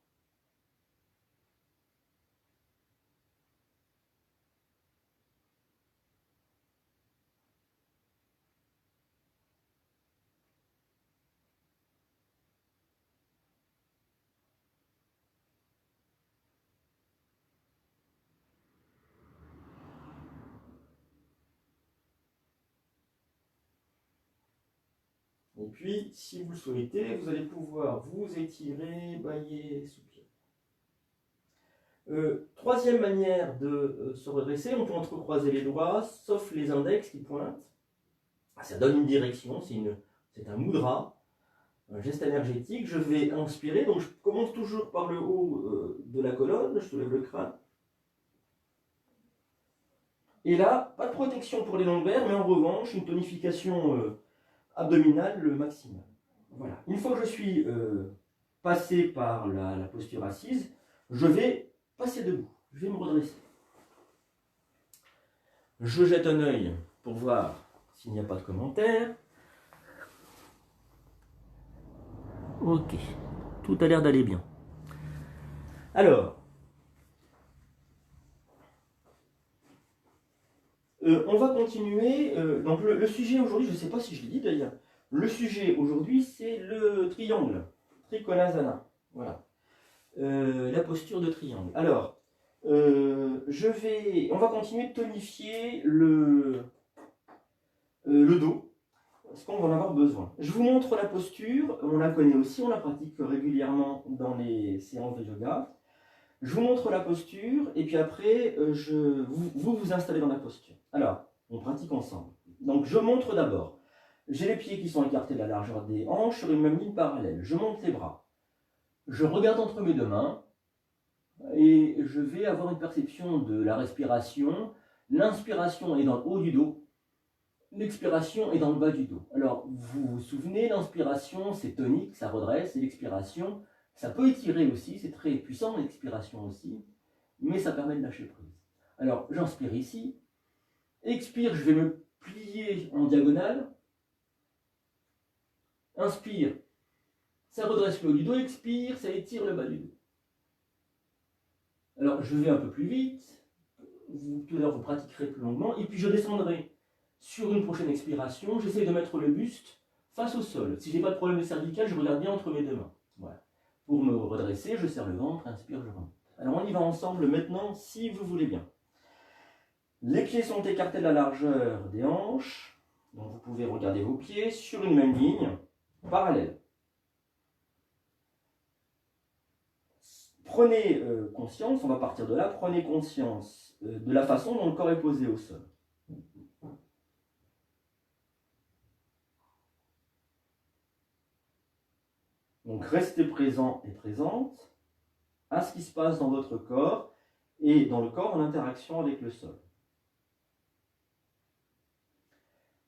Et puis, si vous le souhaitez, vous allez pouvoir vous étirer, bâiller, soupirer. Troisième manière de se redresser, on peut entrecroiser les doigts, sauf les index qui pointent. Ça donne une direction, c'est un mudra, un geste énergétique. Je vais inspirer, donc je commence toujours par le haut de la colonne, je soulève le crâne. Et là, pas de protection pour les lombaires, mais en revanche, une tonification abdominale le maximum. Voilà. Une fois que je suis passé par la posture assise, je vais passer debout. Je vais me redresser. Je jette un œil pour voir s'il n'y a pas de commentaires. Ok, tout a l'air d'aller bien. Alors, on va continuer. Donc le sujet aujourd'hui, je ne sais pas si je l'ai dit d'ailleurs, le sujet aujourd'hui c'est le triangle, Trikonasana. Voilà. La posture de triangle. Alors, on va continuer de tonifier le dos, parce qu'on va en avoir besoin. Je vous montre la posture, on la connaît aussi, on la pratique régulièrement dans les séances de yoga. Je vous montre la posture, et puis après, vous installez dans la posture. Alors, on pratique ensemble. Donc, je montre d'abord. J'ai les pieds qui sont écartés de la largeur des hanches sur une même ligne parallèle. Je monte les bras. Je regarde entre mes deux mains, et je vais avoir une perception de la respiration. L'inspiration est dans le haut du dos, l'expiration est dans le bas du dos. Alors, vous vous souvenez, l'inspiration, c'est tonique, ça redresse, et l'expiration, ça peut étirer aussi, c'est très puissant, l'expiration aussi, mais ça permet de lâcher prise. Alors, j'inspire ici, expire, je vais me plier en diagonale, inspire, ça redresse le haut du dos, expire, ça étire le bas du dos. Alors, je vais un peu plus vite, tout à l'heure vous pratiquerez plus longuement, et puis je descendrai sur une prochaine expiration, j'essaie de mettre le buste face au sol. Si je n'ai pas de problème de cervical, je regarde bien entre mes deux mains. Voilà. Pour me redresser, je serre le ventre, inspire, je remonte. Alors on y va ensemble maintenant, si vous voulez bien. Les pieds sont écartés de la largeur des hanches, donc vous pouvez regarder vos pieds sur une même ligne, parallèle. Prenez conscience, on va partir de là, prenez conscience de la façon dont le corps est posé au sol. Donc restez présent et présente à ce qui se passe dans votre corps et dans le corps en interaction avec le sol.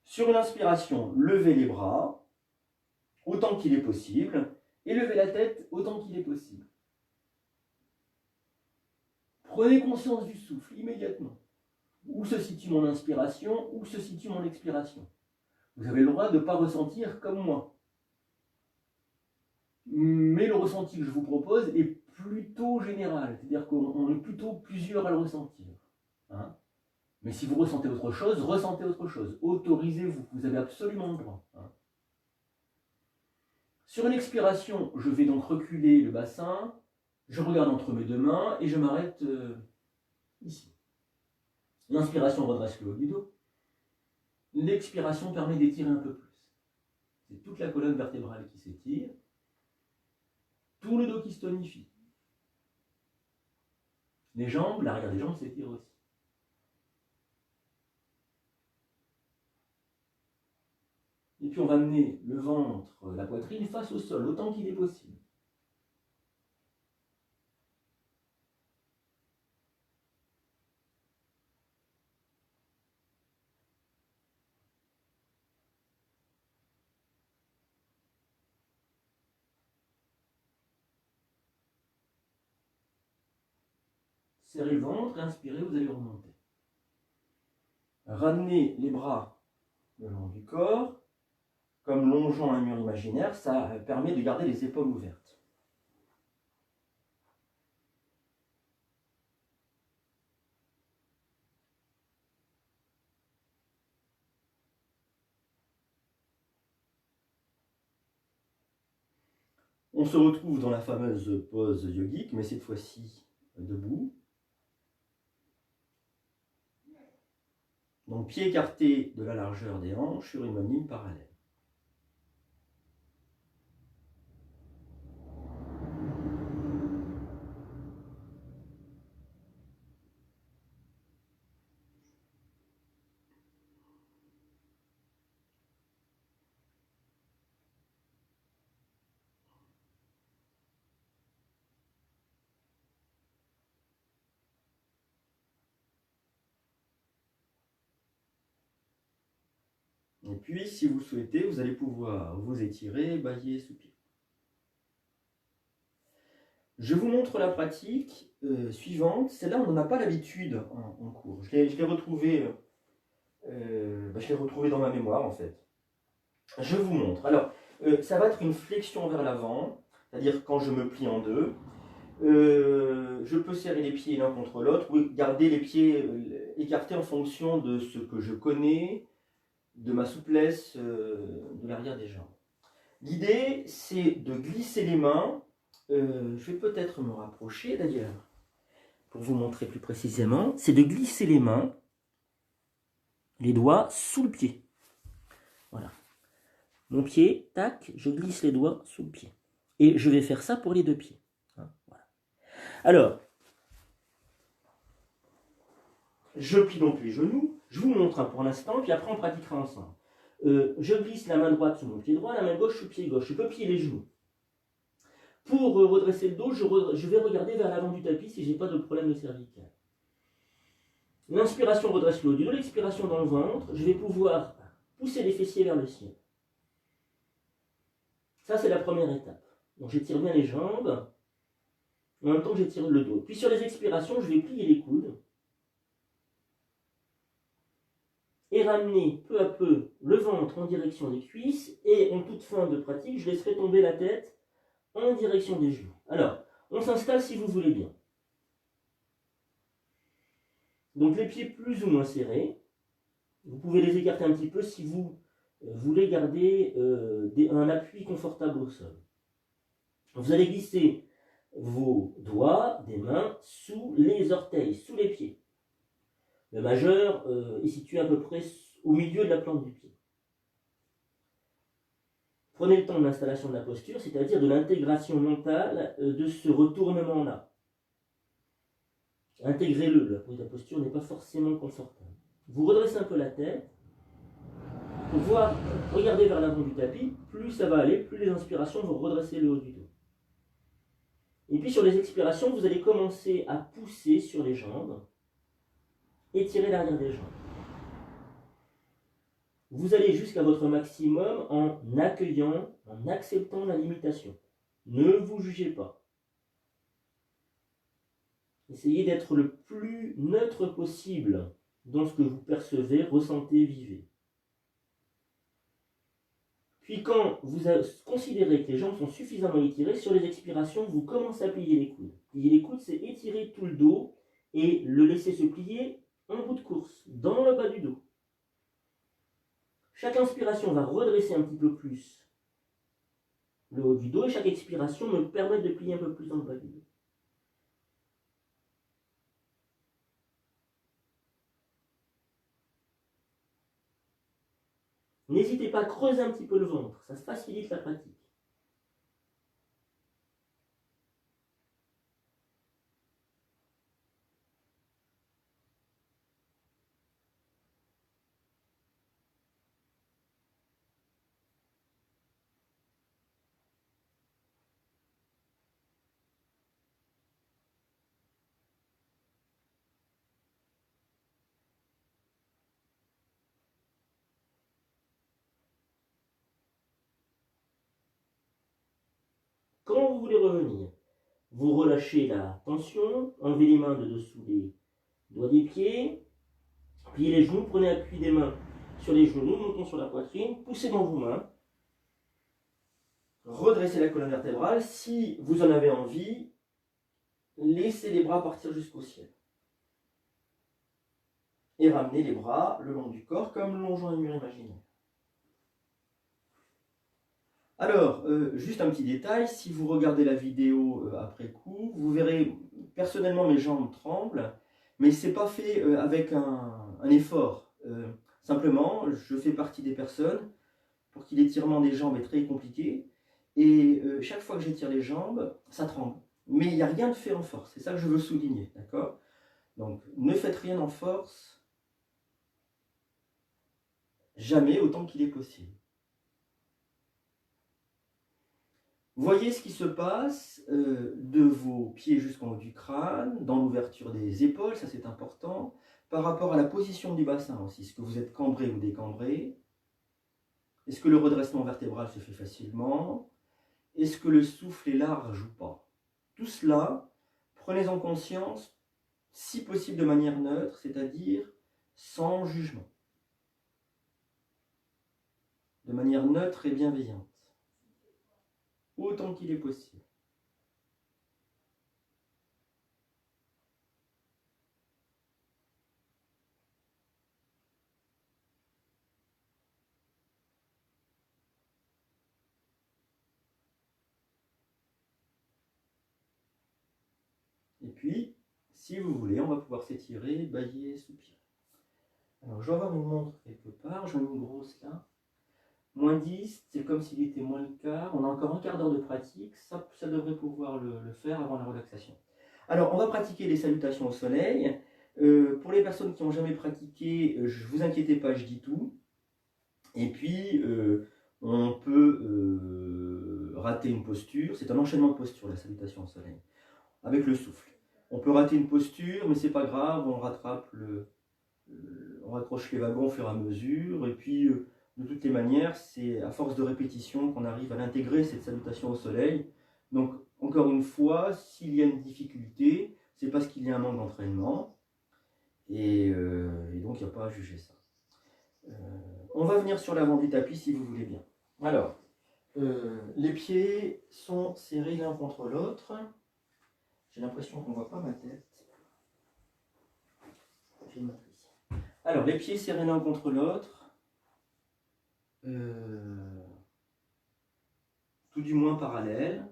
Sur une inspiration, levez les bras autant qu'il est possible et levez la tête autant qu'il est possible. Prenez conscience du souffle immédiatement. Où se situe mon inspiration, où se situe mon expiration. Vous avez le droit de ne pas ressentir comme moi. Mais le ressenti que je vous propose est plutôt général, c'est-à-dire qu'on est plutôt plusieurs à le ressentir. Hein? Mais si vous ressentez autre chose, ressentez autre chose. Autorisez-vous, vous avez absolument le droit. Hein? Sur une expiration, je vais donc reculer le bassin, je regarde entre mes deux mains et je m'arrête ici. L'inspiration redresse le haut du dos. L'expiration permet d'étirer un peu plus. C'est toute la colonne vertébrale qui s'étire. Tout le dos qui se tonifie. Les jambes, l'arrière des jambes s'étire aussi. Et puis on va amener le ventre, la poitrine face au sol, autant qu'il est possible. Serrez le ventre, inspirez, vous allez remonter. Ramenez les bras le long du corps, comme longeant un mur imaginaire, ça permet de garder les épaules ouvertes. On se retrouve dans la fameuse pose yogique, mais cette fois-ci debout. Donc pied écarté de la largeur des hanches sur une même ligne parallèle. Et puis, si vous souhaitez, vous allez pouvoir vous étirer, bâiller, soupirer. Je vous montre la pratique suivante. Celle-là, on n'en a pas l'habitude en cours. Je l'ai retrouvée dans ma mémoire, en fait. Je vous montre. Alors, ça va être une flexion vers l'avant, c'est-à-dire quand je me plie en deux. Je peux serrer les pieds l'un contre l'autre ou garder les pieds écartés en fonction de ce que je connais, de ma souplesse de l'arrière des jambes. L'idée, c'est de glisser les mains. Je vais peut-être me rapprocher d'ailleurs pour vous montrer plus précisément. C'est de glisser les mains, les doigts sous le pied. Voilà. Mon pied, tac, je glisse les doigts sous le pied. Et je vais faire ça pour les deux pieds. Voilà. Alors, je plie donc les genoux. Je vous montre pour l'instant, puis après on pratiquera ensemble. Je glisse la main droite sous mon pied droit, la main gauche sous le pied gauche. Je peux plier les genoux. Pour redresser le dos, je vais regarder vers l'avant du tapis si je n'ai pas de problème de cervical. L'inspiration redresse le haut du dos, l'expiration dans le ventre. Je vais pouvoir pousser les fessiers vers le ciel. Ça, c'est la première étape. Donc j'étire bien les jambes, en même temps que j'étire le dos. Puis sur les expirations, je vais plier les coudes et ramener peu à peu le ventre en direction des cuisses. Et en toute fin de pratique, je laisserai tomber la tête en direction des genoux. Alors, on s'installe si vous voulez bien. Donc les pieds plus ou moins serrés. Vous pouvez les écarter un petit peu si vous voulez garder un appui confortable au sol. Vous allez glisser vos doigts des mains sous les orteils, sous les pieds. Le majeur est situé à peu près au milieu de la plante du pied. Prenez le temps de l'installation de la posture, c'est-à-dire de l'intégration mentale de ce retournement-là. Intégrez-le, la posture n'est pas forcément confortable. Vous redressez un peu la tête, pour voir, regardez vers l'avant du tapis, plus ça va aller, plus les inspirations vont redresser le haut du dos. Et puis sur les expirations, vous allez commencer à pousser sur les jambes, étirer l'arrière des jambes. Vous allez jusqu'à votre maximum en accueillant, en acceptant la limitation. Ne vous jugez pas. Essayez d'être le plus neutre possible dans ce que vous percevez, ressentez, vivez. Puis quand vous considérez que les jambes sont suffisamment étirées, sur les expirations, vous commencez à plier les coudes. Plier les coudes, c'est étirer tout le dos et le laisser se plier en bout de course, dans le bas du dos. Chaque inspiration va redresser un petit peu plus le haut du dos et chaque expiration me permet de plier un peu plus dans le bas du dos. N'hésitez pas à creuser un petit peu le ventre, ça facilite la pratique. Quand vous voulez revenir, vous relâchez la tension, enlevez les mains de dessous les doigts des pieds, pliez les genoux, prenez appui des mains sur les genoux, montons sur la poitrine, poussez dans vos mains, redressez la colonne vertébrale. Si vous en avez envie, laissez les bras partir jusqu'au ciel. Et ramenez les bras le long du corps comme longeant un mur imaginaire. Alors, juste un petit détail, si vous regardez la vidéo après coup, vous verrez, personnellement mes jambes tremblent, mais ce n'est pas fait avec un effort. Simplement, je fais partie des personnes pour qui l'étirement des jambes est très compliqué, et chaque fois que j'étire les jambes, ça tremble. Mais il n'y a rien de fait en force, c'est ça que je veux souligner, d'accord? Donc, ne faites rien en force, jamais autant qu'il est possible. Voyez ce qui se passe de vos pieds jusqu'en haut du crâne, dans l'ouverture des épaules, ça c'est important, par rapport à la position du bassin aussi. Est-ce que vous êtes cambré ou décambré? Est-ce que le redressement vertébral se fait facilement? Est-ce que le souffle est large ou pas? Tout cela, prenez-en conscience, si possible de manière neutre, c'est-à-dire sans jugement. De manière neutre et bienveillante. Autant qu'il est possible. puis, si vous voulez, on va pouvoir s'étirer, bâiller, soupirer. Alors, je vais avoir une montre quelque part, j'en ai une grosse là. Moins 10, c'est comme s'il était moins le quart. On a encore un quart d'heure de pratique, ça devrait pouvoir le faire avant la relaxation. Alors, on va pratiquer les salutations au soleil. Pour les personnes qui n'ont jamais pratiqué, je vous inquiétez pas, je dis tout. Et puis, on peut rater une posture. C'est un enchaînement de postures, la salutation au soleil, avec le souffle. On peut rater une posture, mais c'est pas grave, on rattrape on raccroche les wagons au fur et à mesure. Et puis, de toutes les manières, c'est à force de répétition qu'on arrive à l'intégrer, cette salutation au soleil. Donc, encore une fois, s'il y a une difficulté, c'est parce qu'il y a un manque d'entraînement. Et donc, il n'y a pas à juger ça. On va venir sur l'avant du tapis si vous voulez bien. Alors, les pieds sont serrés l'un contre l'autre. J'ai l'impression qu'on ne voit pas ma tête. Je vais le mettre ici. Alors, les pieds serrés l'un contre l'autre. Tout du moins parallèles.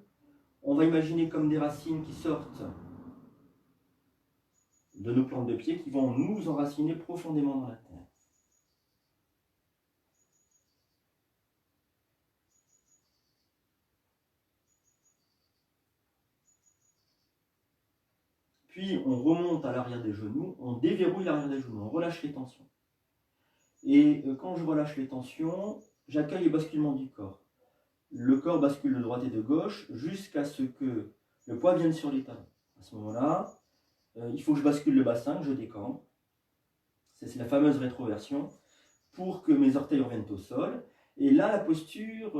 On va imaginer comme des racines qui sortent de nos plantes de pied qui vont nous enraciner profondément dans la terre. Puis on remonte à l'arrière des genoux, on déverrouille l'arrière des genoux, on relâche les tensions. Et quand je relâche les tensions, j'accueille les basculements du corps. Le corps bascule de droite et de gauche jusqu'à ce que le poids vienne sur les talons. À ce moment-là, il faut que je bascule le bassin, que je décampe. C'est la fameuse rétroversion, pour que mes orteils reviennent au sol. Et là, la posture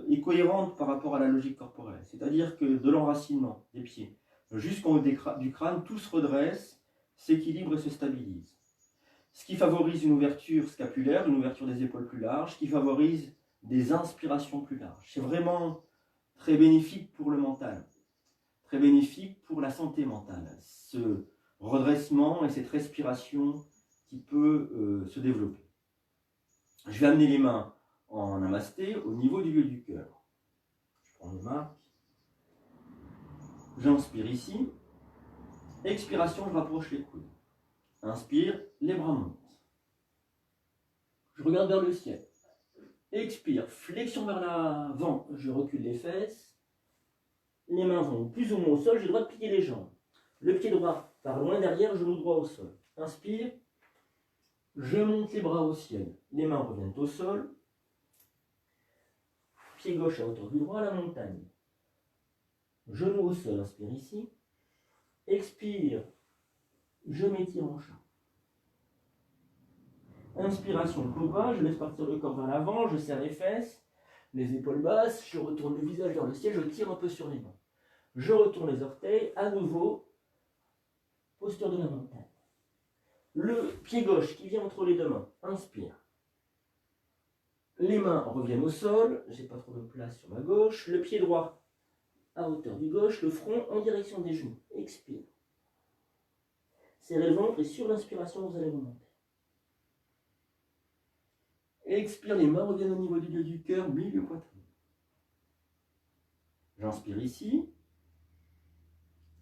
est cohérente par rapport à la logique corporelle. C'est-à-dire que de l'enracinement des pieds jusqu'en haut du crâne, tout se redresse, s'équilibre et se stabilise. Ce qui favorise une ouverture scapulaire, une ouverture des épaules plus large, ce qui favorise des inspirations plus larges. C'est vraiment très bénéfique pour le mental, très bénéfique pour la santé mentale, ce redressement et cette respiration qui peut se développer. Je vais amener les mains en namasté au niveau du lieu du cœur. Je prends mes marques. J'inspire ici. Expiration, je rapproche les coudes. Inspire, les bras montent. Je regarde vers le ciel. Expire, flexion vers l'avant, je recule les fesses. Les mains vont plus ou moins au sol, j'ai le droit de plier les jambes. Le pied droit par loin derrière, genou droit au sol. Inspire, je monte les bras au ciel. Les mains reviennent au sol. Pied gauche à hauteur du droit, la montagne. Genou au sol, inspire ici. Expire, je m'étire en chat. Inspiration, cobra, je laisse partir le corps vers l'avant, je serre les fesses, les épaules basses, je retourne le visage vers le ciel, je tire un peu sur les mains. Je retourne les orteils, à nouveau, posture de la montagne. Le pied gauche qui vient entre les deux mains, inspire. Les mains reviennent au sol, j'ai pas trop de place sur ma gauche. Le pied droit à hauteur du gauche, le front en direction des genoux. Expire. Serrez le ventre et sur l'inspiration, vous allez remonter. Expire, les mains reviennent au niveau du lieu du cœur, milieu poitrine. J'inspire ici.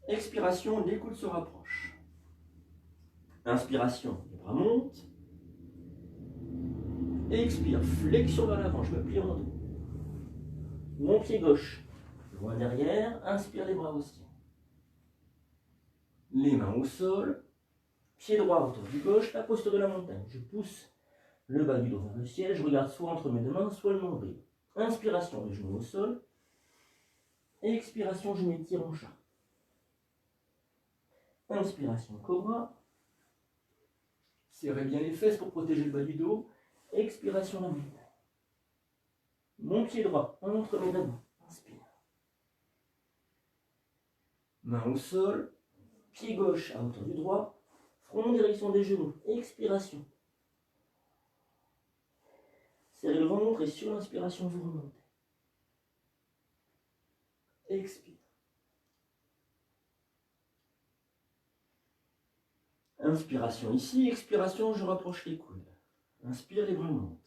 Expiration, les coudes se rapprochent. Inspiration, les bras montent. Expire, flexion vers l'avant, je me plie en dos. Mon pied gauche, loin derrière, inspire les bras au ciel. Les mains au sol, pied droit à hauteur du gauche, la posture de la montagne. Je pousse le bas du dos vers le ciel, je regarde soit entre mes deux mains, soit le nombril. Inspiration, les genoux au sol. Expiration, je m'étire en chat. Inspiration, cobra. Serrez bien les fesses pour protéger le bas du dos. Expiration, la montagne. Mon pied droit entre mes deux mains. Inspire. Main au sol. Pied gauche à hauteur du droit. Front en direction des genoux. Expiration. Serrez le ventre et sur l'inspiration, vous remontez. Expire. Inspiration ici, expiration, je rapproche les coudes. Inspire, les bras montent.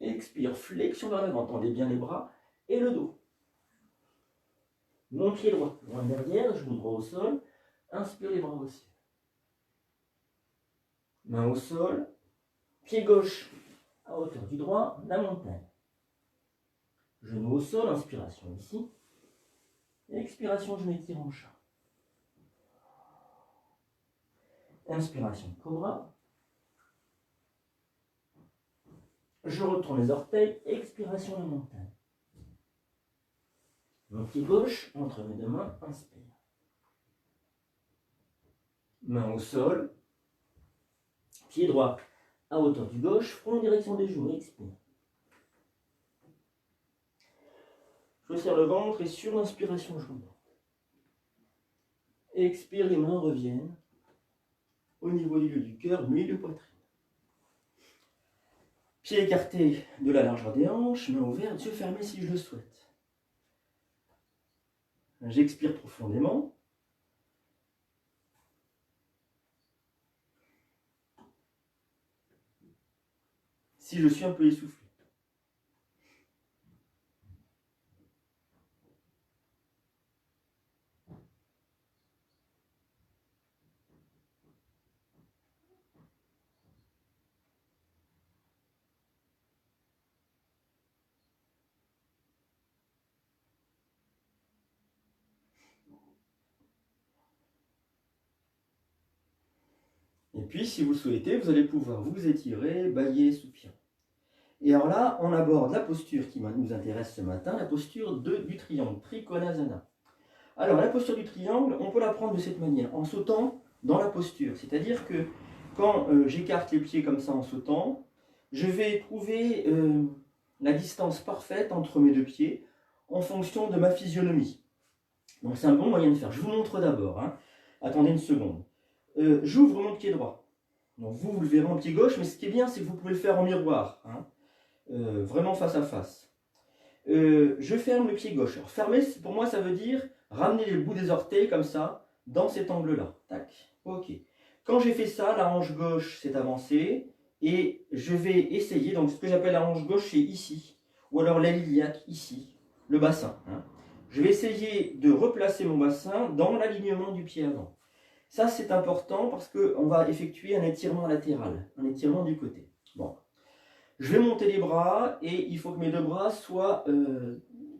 Expire, flexion vers l'avant, tendez bien les bras et le dos. Mon pied droit, loin derrière, genou droit au sol. Inspire les bras au ciel. Main au sol. Pied gauche à hauteur du droit, la montagne. Genou au sol, inspiration ici. Expiration, je m'étire en chat. Inspiration, cobra. Je retourne les orteils, expiration, la montagne. Mon pied gauche entre mes deux mains, inspire. Main au sol. Pied droit à hauteur du gauche, front en direction des genoux, expire. Je serre le ventre et sur l'inspiration, je remonte. Expire, les mains reviennent au niveau du lieu du cœur, milieu poitrine. Pieds écartés de la largeur des hanches, mains ouvertes, yeux fermés si je le souhaite. J'expire profondément. Si je suis un peu essoufflé. Et puis, si vous le souhaitez, vous allez pouvoir vous étirer, bâiller, soupirer. Et alors là, on aborde la posture qui nous intéresse ce matin, la posture du triangle, Trikonasana. Alors, la posture du triangle, on peut la prendre de cette manière, en sautant dans la posture. C'est-à-dire que quand j'écarte les pieds comme ça en sautant, je vais trouver la distance parfaite entre mes deux pieds en fonction de ma physionomie. Donc c'est un bon moyen de faire. Je vous montre d'abord. Hein. Attendez une seconde. J'ouvre mon pied droit. Donc vous le verrez en pied gauche, mais ce qui est bien, c'est que vous pouvez le faire en miroir. Hein. Vraiment face à face. Je ferme le pied gauche. Alors fermer, pour moi, ça veut dire ramener les bouts des orteils comme ça, dans cet angle-là. Tac. Ok. Quand j'ai fait ça, la hanche gauche s'est avancée et je vais essayer, donc ce que j'appelle la hanche gauche, c'est ici. Ou alors l'aile iliaque, ici. Le bassin. Hein. Je vais essayer de replacer mon bassin dans l'alignement du pied avant. Ça, c'est important parce qu'on va effectuer un étirement latéral, un étirement du côté. Bon. Je vais monter les bras et il faut que mes deux bras soient,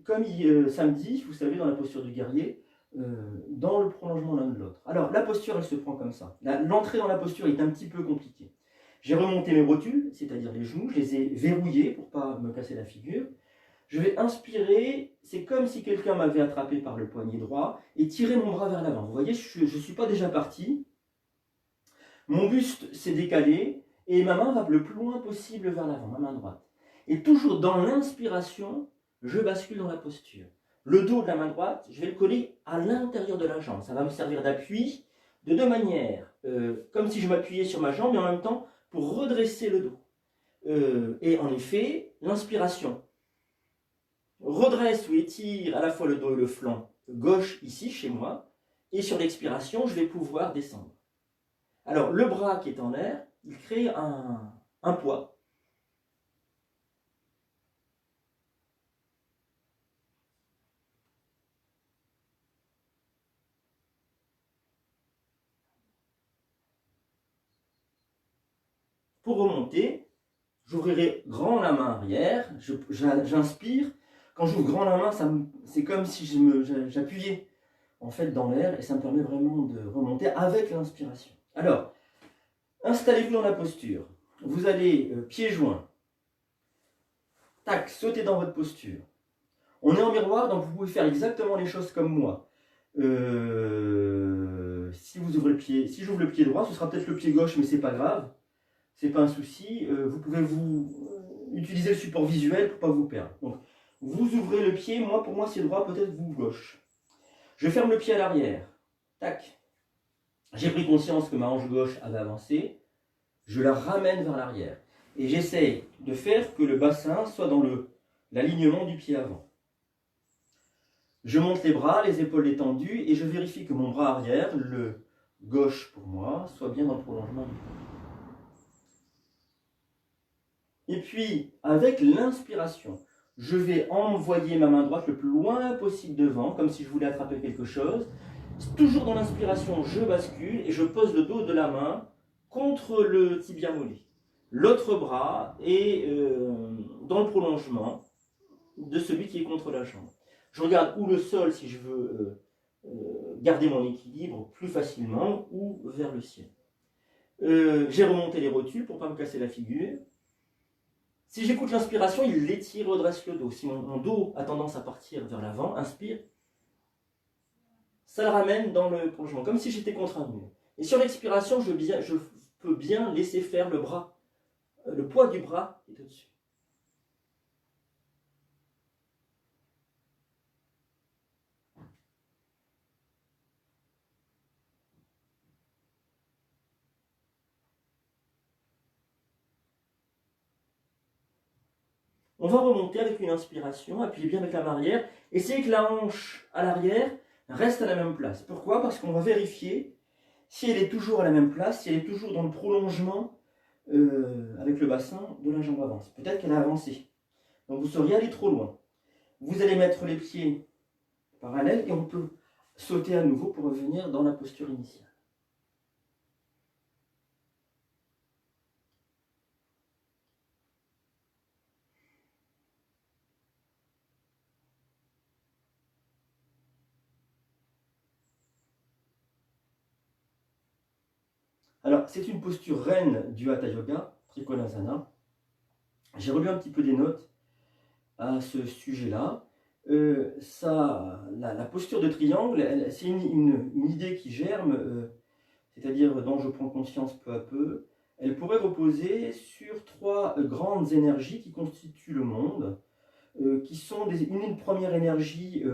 comme samedi, vous savez, dans la posture du guerrier, dans le prolongement l'un de l'autre. Alors, la posture, elle se prend comme ça. L'entrée dans la posture est un petit peu compliquée. J'ai remonté mes rotules, c'est-à-dire les genoux, je les ai verrouillés pour ne pas me casser la figure. Je vais inspirer, c'est comme si quelqu'un m'avait attrapé par le poignet droit et tirer mon bras vers l'avant. Vous voyez, je ne suis pas déjà parti. Mon buste s'est décalé et ma main va le plus loin possible vers l'avant, ma main droite. Et toujours dans l'inspiration, je bascule dans la posture. Le dos de la main droite, je vais le coller à l'intérieur de la jambe. Ça va me servir d'appui de deux manières. Comme si je m'appuyais sur ma jambe, mais en même temps pour redresser le dos. Et en effet, l'inspiration redresse ou étire à la fois le dos et le flanc gauche ici chez moi, et sur l'expiration, je vais pouvoir descendre. Alors le bras qui est en l'air, il crée un poids. Pour remonter, j'ouvrirai grand la main arrière, j'inspire. Quand j'ouvre grand la main, c'est comme si j'appuyais en fait dans l'air et ça me permet vraiment de remonter avec l'inspiration. Alors, installez-vous dans la posture. Vous allez pieds joints. Tac, sautez dans votre posture. On est en miroir, donc vous pouvez faire exactement les choses comme moi. Si vous ouvrez le pied, si j'ouvre le pied droit, ce sera peut-être le pied gauche, mais c'est pas grave. C'est pas un souci. Vous pouvez utiliser le support visuel pour pas vous perdre. Donc, vous ouvrez le pied. Moi, pour moi, c'est droit, peut-être vous gauche. Je ferme le pied à l'arrière. Tac. J'ai pris conscience que ma hanche gauche avait avancé. Je la ramène vers l'arrière. Et j'essaye de faire que le bassin soit dans l'alignement du pied avant. Je monte les bras, les épaules détendues, et je vérifie que mon bras arrière, le gauche pour moi, soit bien dans le prolongement du corps. Et puis, avec l'inspiration, je vais envoyer ma main droite le plus loin possible devant, comme si je voulais attraper quelque chose. Toujours dans l'inspiration, je bascule et je pose le dos de la main contre le tibia mollet. L'autre bras est dans le prolongement de celui qui est contre la jambe. Je regarde où le sol si je veux garder mon équilibre plus facilement ou vers le ciel. J'ai remonté les rotules pour ne pas me casser la figure. Si j'écoute l'inspiration, il l'étire, redresse le dos. Si mon dos a tendance à partir vers l'avant, inspire, ça le ramène dans le prolongement, comme si j'étais contre un mur. Et sur l'expiration, je peux bien laisser faire le bras. Le poids du bras est au-dessus. On va remonter avec une inspiration, appuyez bien avec la main arrière. Essayez que la hanche à l'arrière reste à la même place. Pourquoi? Parce qu'on va vérifier si elle est toujours à la même place, si elle est toujours dans le prolongement avec le bassin de la jambe avance. Peut-être qu'elle a avancé. Donc vous seriez allé trop loin. Vous allez mettre les pieds parallèles et on peut sauter à nouveau pour revenir dans la posture initiale. Alors, c'est une posture reine du Hatha Yoga, Trikonasana. J'ai relu un petit peu des notes à ce sujet-là. La posture de triangle, c'est une idée qui germe, c'est-à-dire dont je prends conscience peu à peu. Elle pourrait reposer sur trois grandes énergies qui constituent le monde, qui sont une première énergie,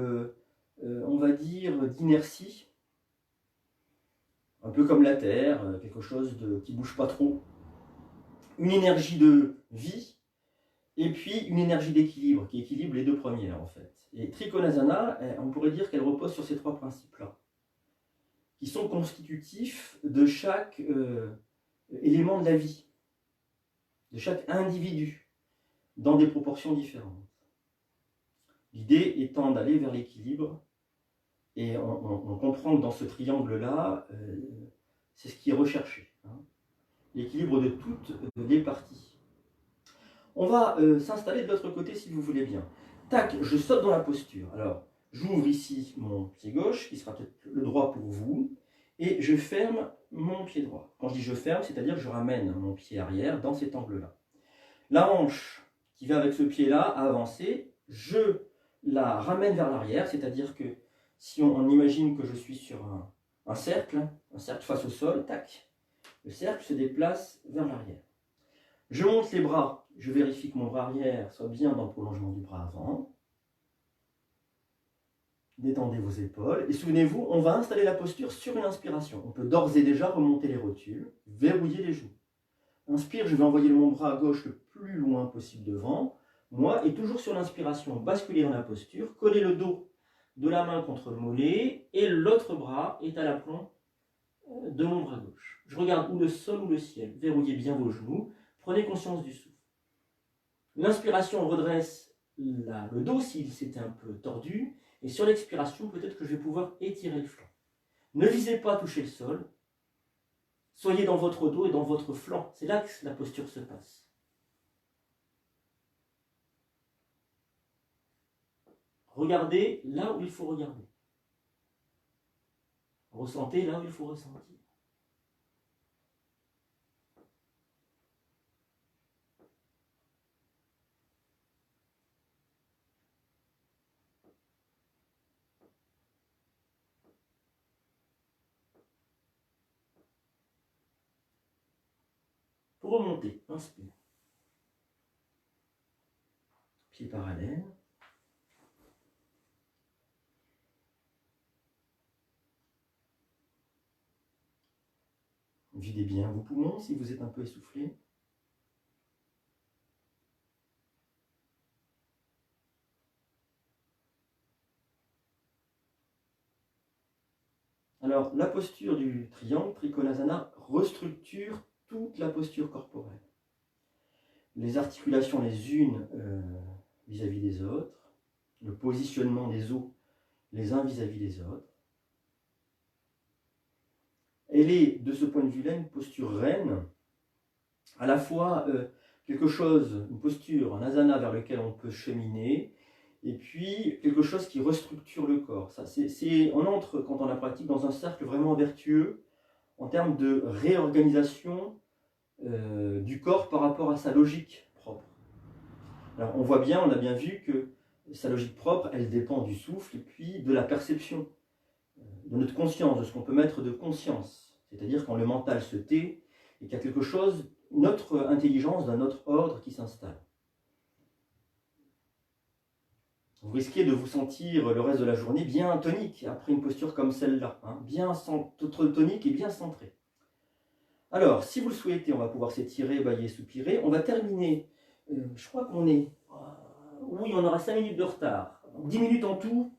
on va dire, d'inertie, un peu comme la Terre, quelque chose qui ne bouge pas trop. Une énergie de vie, et puis une énergie d'équilibre, qui équilibre les deux premières en fait. Et Trikonasana, on pourrait dire qu'elle repose sur ces trois principes-là, qui sont constitutifs de chaque élément de la vie, de chaque individu, dans des proportions différentes. L'idée étant d'aller vers l'équilibre, et on comprend que dans ce triangle-là, c'est ce qui est recherché, hein, l'équilibre de toutes les parties. On va s'installer de l'autre côté si vous voulez bien. Tac, je saute dans la posture. Alors, j'ouvre ici mon pied gauche, qui sera peut-être le droit pour vous, et je ferme mon pied droit. Quand je dis je ferme, c'est-à-dire que je ramène mon pied arrière dans cet angle-là. La hanche qui va avec ce pied-là a avancé, je la ramène vers l'arrière, c'est-à-dire que si on imagine que je suis sur un cercle face au sol, tac, le cercle se déplace vers l'arrière. Je monte les bras, je vérifie que mon bras arrière soit bien dans le prolongement du bras avant. Détendez vos épaules. Et souvenez-vous, on va installer la posture sur une inspiration. On peut d'ores et déjà remonter les rotules, verrouiller les joues. Inspire, je vais envoyer mon bras à gauche le plus loin possible devant. Moi, et toujours sur l'inspiration, basculer dans la posture, coller le dos de la main contre le mollet, et l'autre bras est à l'aplomb de mon bras gauche. Je regarde ou le sol ou le ciel. Verrouillez bien vos genoux. Prenez conscience du souffle. L'inspiration redresse le dos s'il s'était un peu tordu. Et sur l'expiration, peut-être que je vais pouvoir étirer le flanc. Ne visez pas à toucher le sol. Soyez dans votre dos et dans votre flanc. C'est là que la posture se passe. Regardez là où il faut regarder. Ressentez là où il faut ressentir. Pour remonter, inspire. Pied parallèle. Videz bien vos poumons si vous êtes un peu essoufflé. Alors, la posture du triangle, Trikonasana, restructure toute la posture corporelle. Les articulations les unes vis-à-vis des autres, le positionnement des os les uns vis-à-vis des autres. Elle est, de ce point de vue-là, une posture reine, à la fois quelque chose, une posture, un asana vers lequel on peut cheminer, et puis quelque chose qui restructure le corps. Ça, on entre, quand on la pratique, dans un cercle vraiment vertueux en termes de réorganisation du corps par rapport à sa logique propre. Alors on voit bien, on a bien vu que sa logique propre, elle dépend du souffle et puis de la perception, de notre conscience, de ce qu'on peut mettre de conscience. C'est-à-dire quand le mental se tait et qu'il y a quelque chose, une autre intelligence d'un autre ordre qui s'installe. Vous risquez de vous sentir le reste de la journée bien tonique après une posture comme celle-là, hein, bien tonique et bien centrée. Alors, si vous le souhaitez, on va pouvoir s'étirer, bailler, soupirer. On va terminer, je crois qu'on est... oui, on aura 5 minutes de retard. 10 minutes en tout,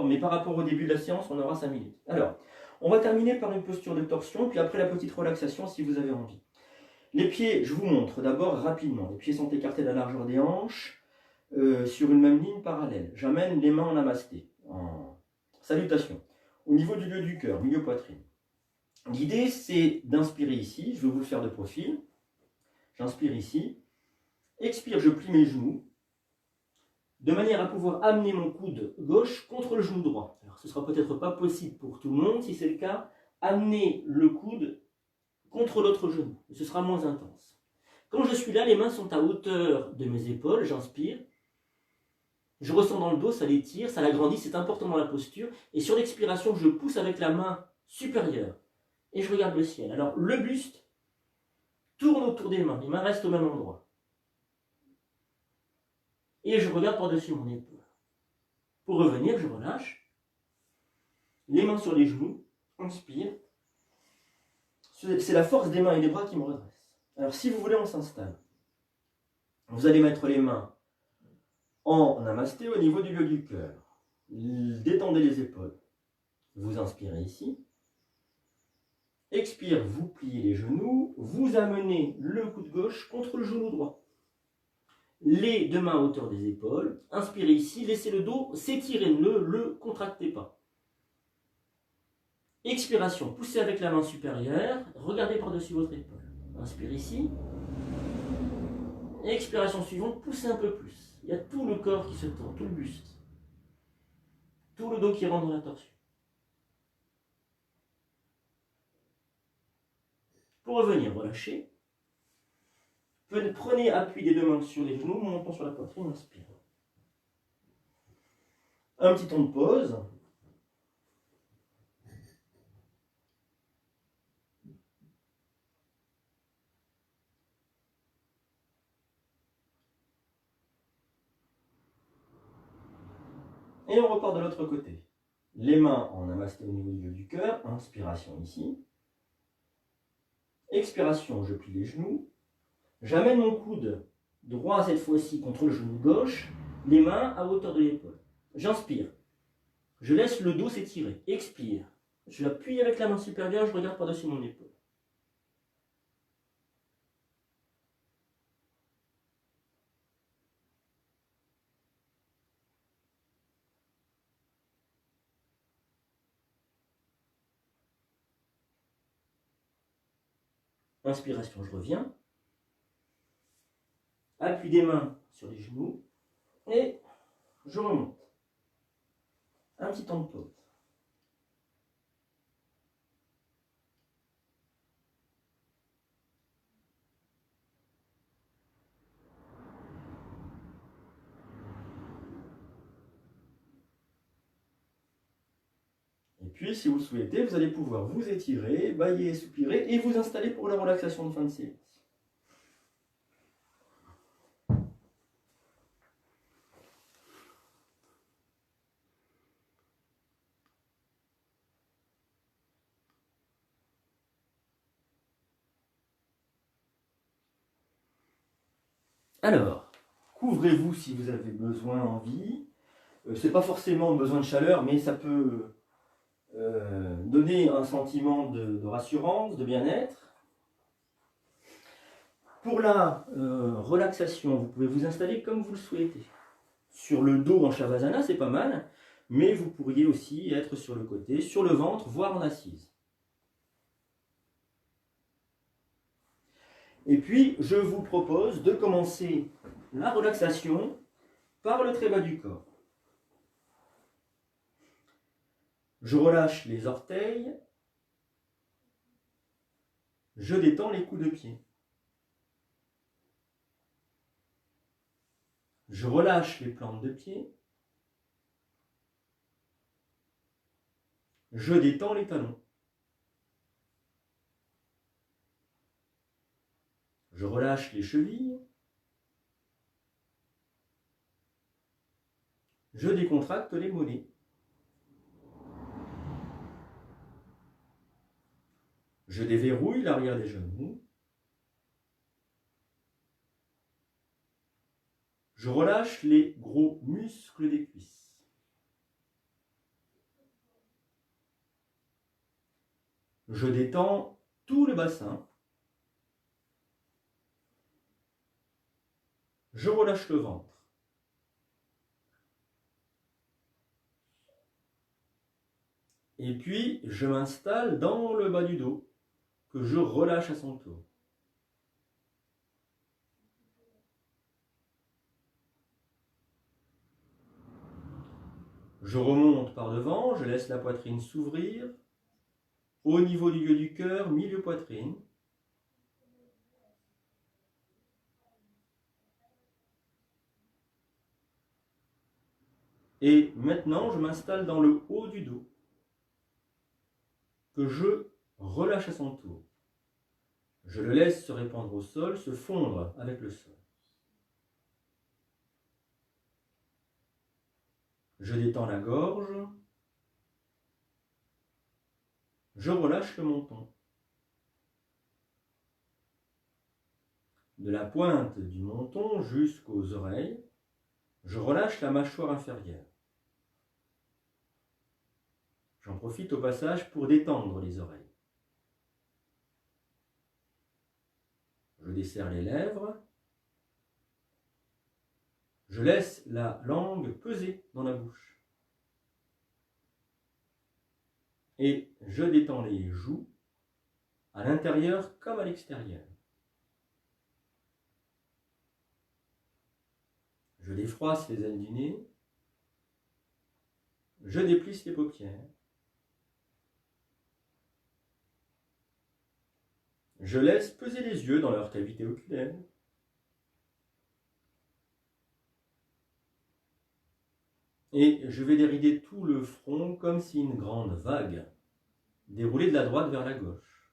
mais par rapport au début de la séance, on aura 5 minutes. Alors, on va terminer par une posture de torsion, puis après la petite relaxation si vous avez envie. Les pieds, je vous montre d'abord rapidement. Les pieds sont écartés de la largeur des hanches, sur une même ligne parallèle. J'amène les mains en namasté, en salutation, au niveau du lieu du cœur, milieu poitrine. L'idée, c'est d'inspirer ici, je vais vous le faire de profil. J'inspire ici. Expire, je plie mes genoux, de manière à pouvoir amener mon coude gauche contre le genou droit. Alors, ce ne sera peut-être pas possible pour tout le monde. Si c'est le cas, amenez le coude contre l'autre genou. Ce sera moins intense. Quand je suis là, les mains sont à hauteur de mes épaules. J'inspire. Je ressens dans le dos, ça l'étire, ça l'agrandit, c'est important dans la posture. Et sur l'expiration, je pousse avec la main supérieure. Et je regarde le ciel. Alors, le buste tourne autour des mains. Les mains restent au même endroit. Et je regarde par-dessus mon épaule. Pour revenir, je relâche. Les mains sur les genoux. Inspire. C'est la force des mains et des bras qui me redresse. Alors, si vous voulez, on s'installe. Vous allez mettre les mains en namasté au niveau du lieu du cœur. Détendez les épaules. Vous inspirez ici. Expire, vous pliez les genoux. Vous amenez le coude gauche contre le genou droit. Les deux mains à hauteur des épaules. Inspirez ici. Laissez le dos s'étirer. Ne le contractez pas. Expiration. Poussez avec la main supérieure. Regardez par-dessus votre épaule. Inspirez ici. Expiration suivante. Poussez un peu plus. Il y a tout le corps qui se tend, tout le buste. Tout le dos qui rentre dans la torsion. Pour revenir, relâchez. Prenez appui des deux mains sur les genoux, montons sur la poitrine, inspire. Un petit temps de pause. Et on repart de l'autre côté. Les mains en namasté au niveau du lieu du cœur. Inspiration ici. Expiration, je plie les genoux. J'amène mon coude droit cette fois-ci contre le genou gauche. Les mains à hauteur de l'épaule. J'inspire. Je laisse le dos s'étirer. Expire. Je appuie avec la main supérieure, je regarde par-dessus mon épaule. Inspiration, je reviens. Appui des mains sur les genoux. Et je remonte. Un petit temps de pause. Et puis, si vous le souhaitez, vous allez pouvoir vous étirer, bailler, soupirer et vous installer pour la relaxation de fin de séance. Alors, couvrez-vous si vous avez besoin, envie. C'est pas forcément besoin de chaleur, mais ça peut donner un sentiment de rassurance, de bien-être. Pour la relaxation, vous pouvez vous installer comme vous le souhaitez. Sur le dos en Shavasana, c'est pas mal, mais vous pourriez aussi être sur le côté, sur le ventre, voire en assise. Et puis, je vous propose de commencer la relaxation par le très bas du corps. Je relâche les orteils, je détends les coups de pied. Je relâche les plantes de pied, je détends les talons. Je relâche les chevilles, je décontracte les mollets. Je déverrouille l'arrière des genoux. Je relâche les gros muscles des cuisses. Je détends tout le bassin. Je relâche le ventre. Et puis, je m'installe dans le bas du dos, que je relâche à son tour. Je remonte par devant, je laisse la poitrine s'ouvrir. Au niveau du lieu du cœur, milieu poitrine. Et maintenant, je m'installe dans le haut du dos, que je relâche à son tour. Je le laisse se répandre au sol, se fondre avec le sol. Je détends la gorge. Je relâche le menton. De la pointe du menton jusqu'aux oreilles, je relâche la mâchoire inférieure. J'en profite au passage pour détendre les oreilles. Je desserre les lèvres. Je laisse la langue peser dans la bouche. Et je détends les joues, à l'intérieur comme à l'extérieur. Je défroisse les ailes du nez. Je déplisse les paupières. Je laisse peser les yeux dans leur cavité oculaire. Et je vais dérider tout le front comme si une grande vague déroulait de la droite vers la gauche.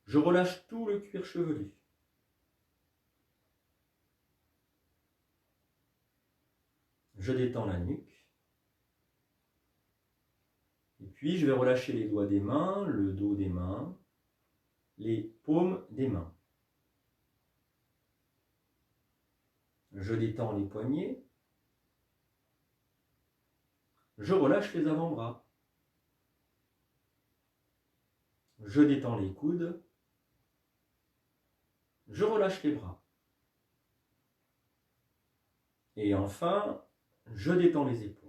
Je relâche tout le cuir chevelu. Je détends la nuque. Et puis je vais relâcher les doigts des mains, le dos des mains, les paumes des mains. Je détends les poignets. Je relâche les avant-bras. Je détends les coudes. Je relâche les bras. Et enfin, je détends les épaules.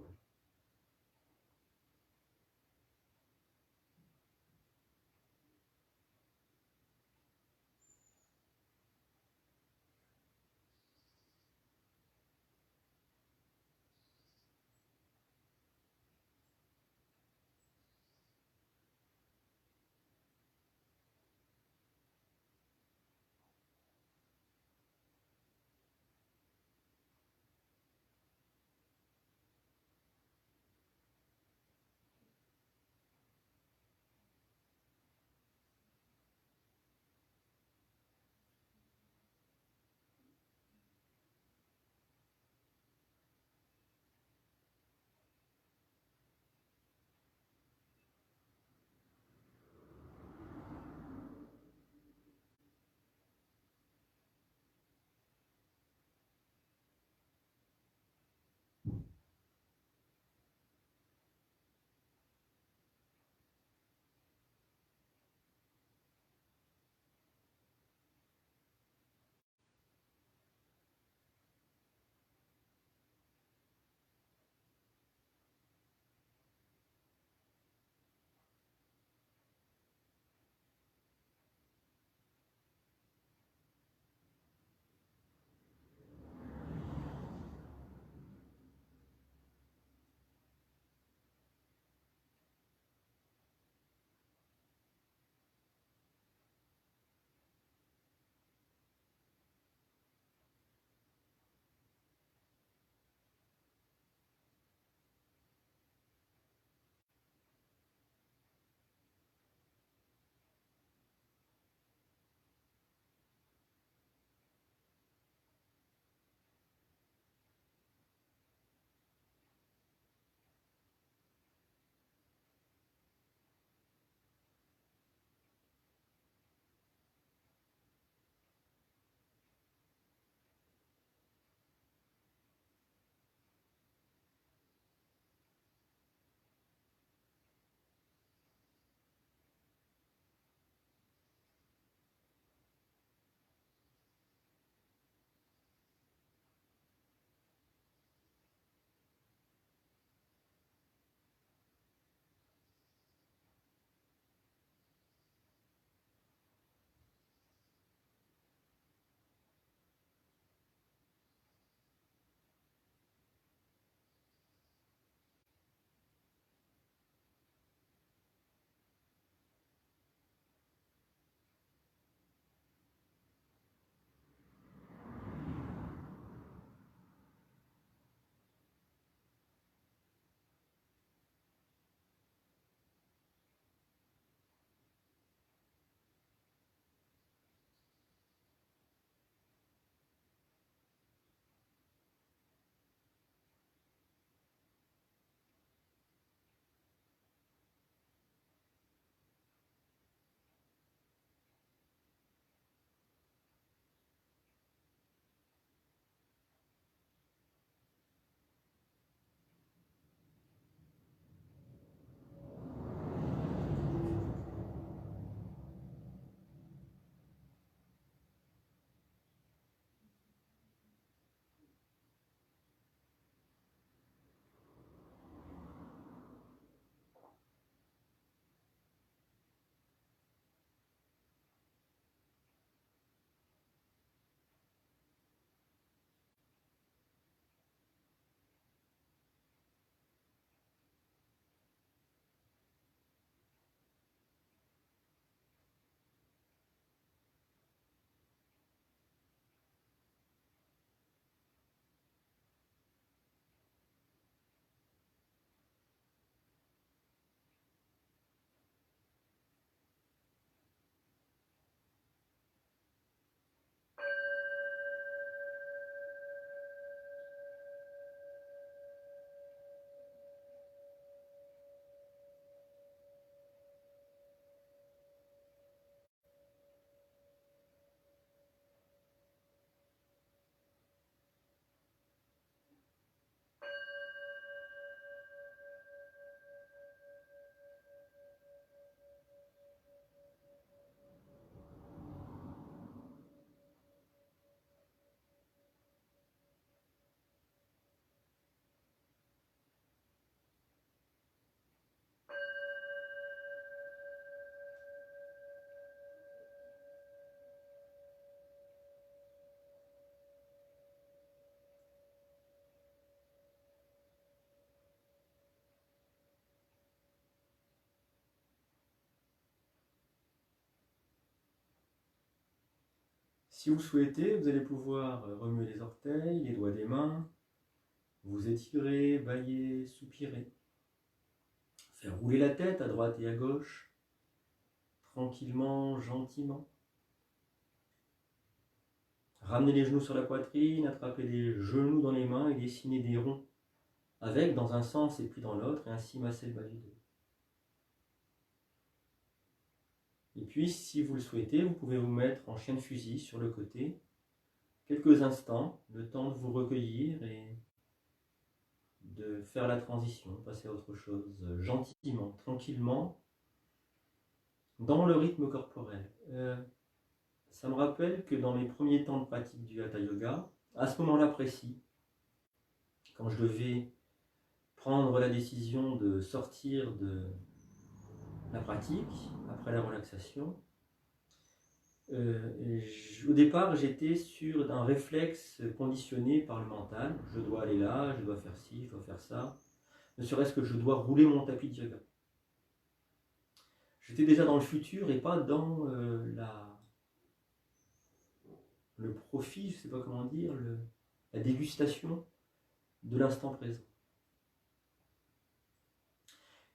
Si vous le souhaitez, vous allez pouvoir remuer les orteils, les doigts des mains, vous étirer, bâiller, soupirer, faire rouler la tête à droite et à gauche, tranquillement, gentiment. Ramener les genoux sur la poitrine, attraper les genoux dans les mains et dessiner des ronds avec dans un sens et puis dans l'autre, et ainsi masser le bas du dos. Et puis, si vous le souhaitez, vous pouvez vous mettre en chien de fusil sur le côté, quelques instants, le temps de vous recueillir et de faire la transition, passer à autre chose, gentiment, tranquillement, dans le rythme corporel. Ça me rappelle que dans mes premiers temps de pratique du Hatha Yoga, à ce moment-là précis, quand je devais prendre la décision de sortir de la pratique, après la relaxation, au départ, j'étais sur un réflexe conditionné par le mental. Je dois aller là, je dois faire ci, je dois faire ça. Ne serait-ce que je dois rouler mon tapis de yoga. J'étais déjà dans le futur et pas dans le profit, je ne sais pas comment dire, la dégustation de l'instant présent.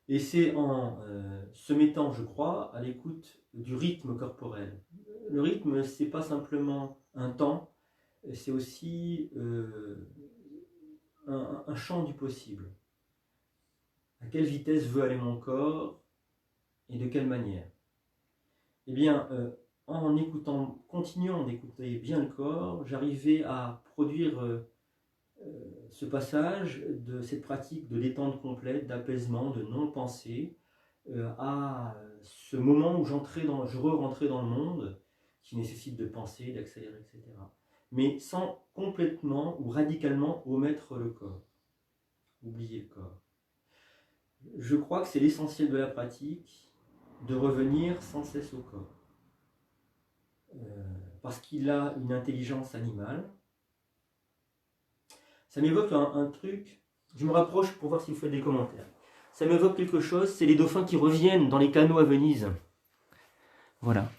Et c'est en se mettant, je crois, à l'écoute du rythme corporel. Le rythme, ce n'est pas simplement un temps, c'est aussi un champ du possible. À quelle vitesse veut aller mon corps et de quelle manière? Eh bien, en écoutant, continuant d'écouter bien le corps, j'arrivais à produire ce passage de cette pratique de détente complète, d'apaisement, de non-pensée, à ce moment où je re-rentrais dans le monde, qui nécessite de penser, d'accélérer, etc. Mais sans complètement ou radicalement omettre le corps, oublier le corps. Je crois que c'est l'essentiel de la pratique, de revenir sans cesse au corps. Parce qu'il a une intelligence animale. Ça m'évoque un truc, je me rapproche pour voir si vous faites des commentaires. Ça m'évoque quelque chose, c'est les dauphins qui reviennent dans les canaux à Venise. Voilà.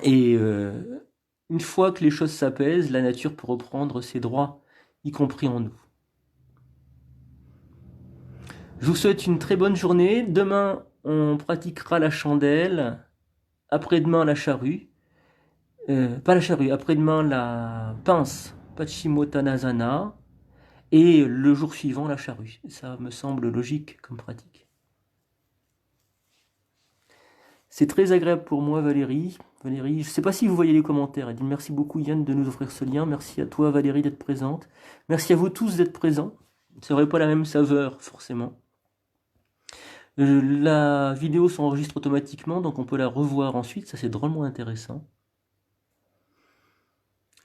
Et une fois que les choses s'apaisent, la nature peut reprendre ses droits, y compris en nous. Je vous souhaite une très bonne journée. Demain, on pratiquera la chandelle. Après-demain, la charrue. Pas la charrue, après-demain, la pince, Paschimottanasana. Et le jour suivant, la charrue. Ça me semble logique comme pratique. C'est très agréable pour moi, Valérie. Valérie, je ne sais pas si vous voyez les commentaires. Elle dit merci beaucoup, Yann, de nous offrir ce lien. Merci à toi, Valérie, d'être présente. Merci à vous tous d'être présents. Ça n'aurait pas la même saveur, forcément. La vidéo s'enregistre automatiquement, donc on peut la revoir ensuite. Ça, c'est drôlement intéressant.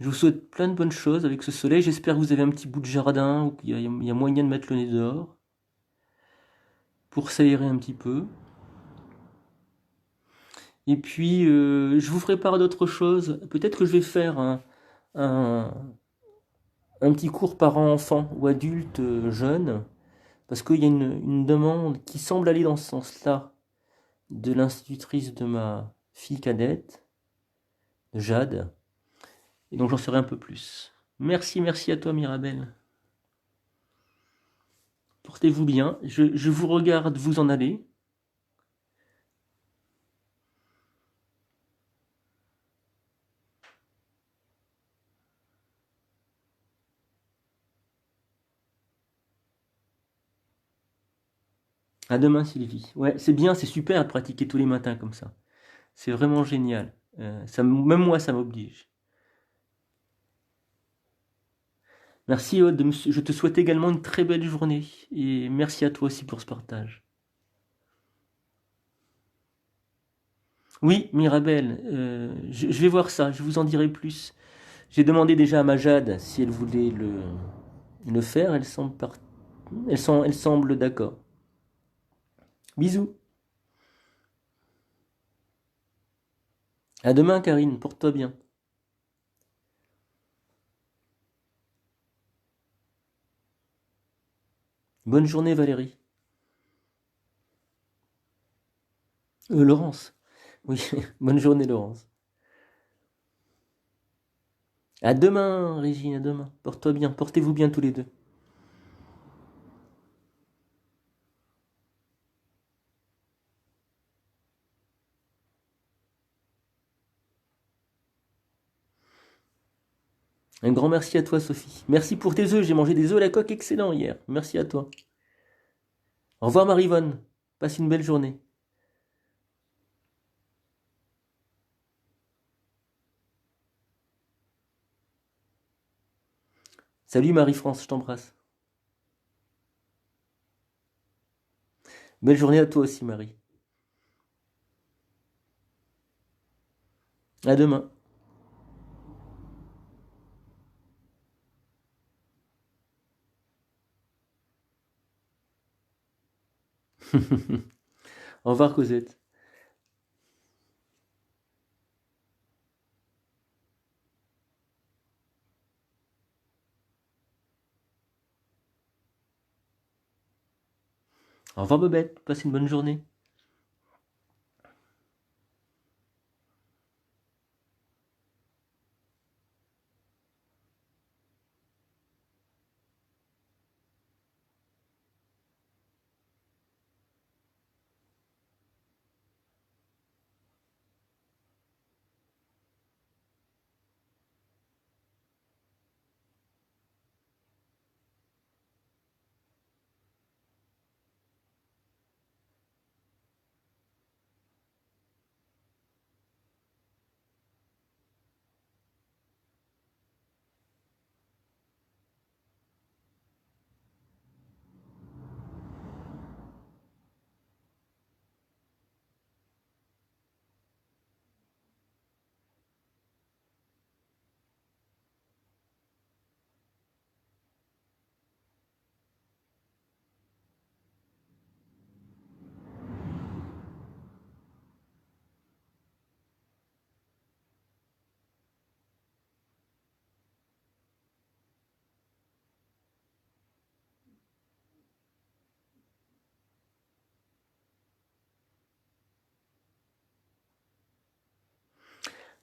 Je vous souhaite plein de bonnes choses avec ce soleil. J'espère que vous avez un petit bout de jardin, ou qu'il y a moyen de mettre le nez dehors pour s'aérer un petit peu. Et puis, je vous ferai part d'autres choses. Peut-être que je vais faire un petit cours parent-enfant ou adulte jeune, parce qu'il y a une demande qui semble aller dans ce sens-là de l'institutrice de ma fille cadette, Jade. Et donc j'en saurai un peu plus. Merci à toi, Mirabelle. Portez-vous bien. Je vous regarde vous en aller. À demain, Sylvie. Ouais, c'est bien, c'est super de pratiquer tous les matins comme ça. C'est vraiment génial. Même moi, ça m'oblige. Merci Aude, je te souhaite également une très belle journée et merci à toi aussi pour ce partage. Oui, Mirabelle, je vais voir ça, je vous en dirai plus. J'ai demandé déjà à ma Jade si elle voulait le faire, elle semble d'accord. Bisous. À demain, Karine, porte-toi bien. Bonne journée, Valérie. Laurence. Oui, bonne journée, Laurence. À demain, Régine, à demain. Porte-toi bien, portez-vous bien tous les deux. Un grand merci à toi, Sophie. Merci pour tes œufs, j'ai mangé des œufs à la coque excellents hier. Merci à toi. Au revoir, Marivonne. Passe une belle journée. Salut, Marie-France, je t'embrasse. Belle journée à toi aussi, Marie. À demain. Au revoir, Cosette. Au revoir, Bobette. Passe une bonne journée.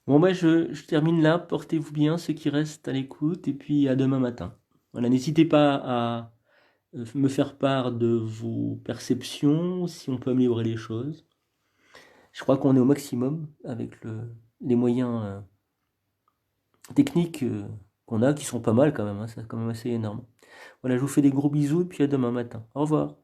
Bon, bah, je termine là. Portez-vous bien, ceux qui restent à l'écoute. Et puis, à demain matin. Voilà, n'hésitez pas à me faire part de vos perceptions, si on peut améliorer les choses. Je crois qu'on est au maximum avec les moyens techniques qu'on a, qui sont pas mal quand même, hein, c'est quand même assez énorme. Voilà, je vous fais des gros bisous et puis à demain matin. Au revoir.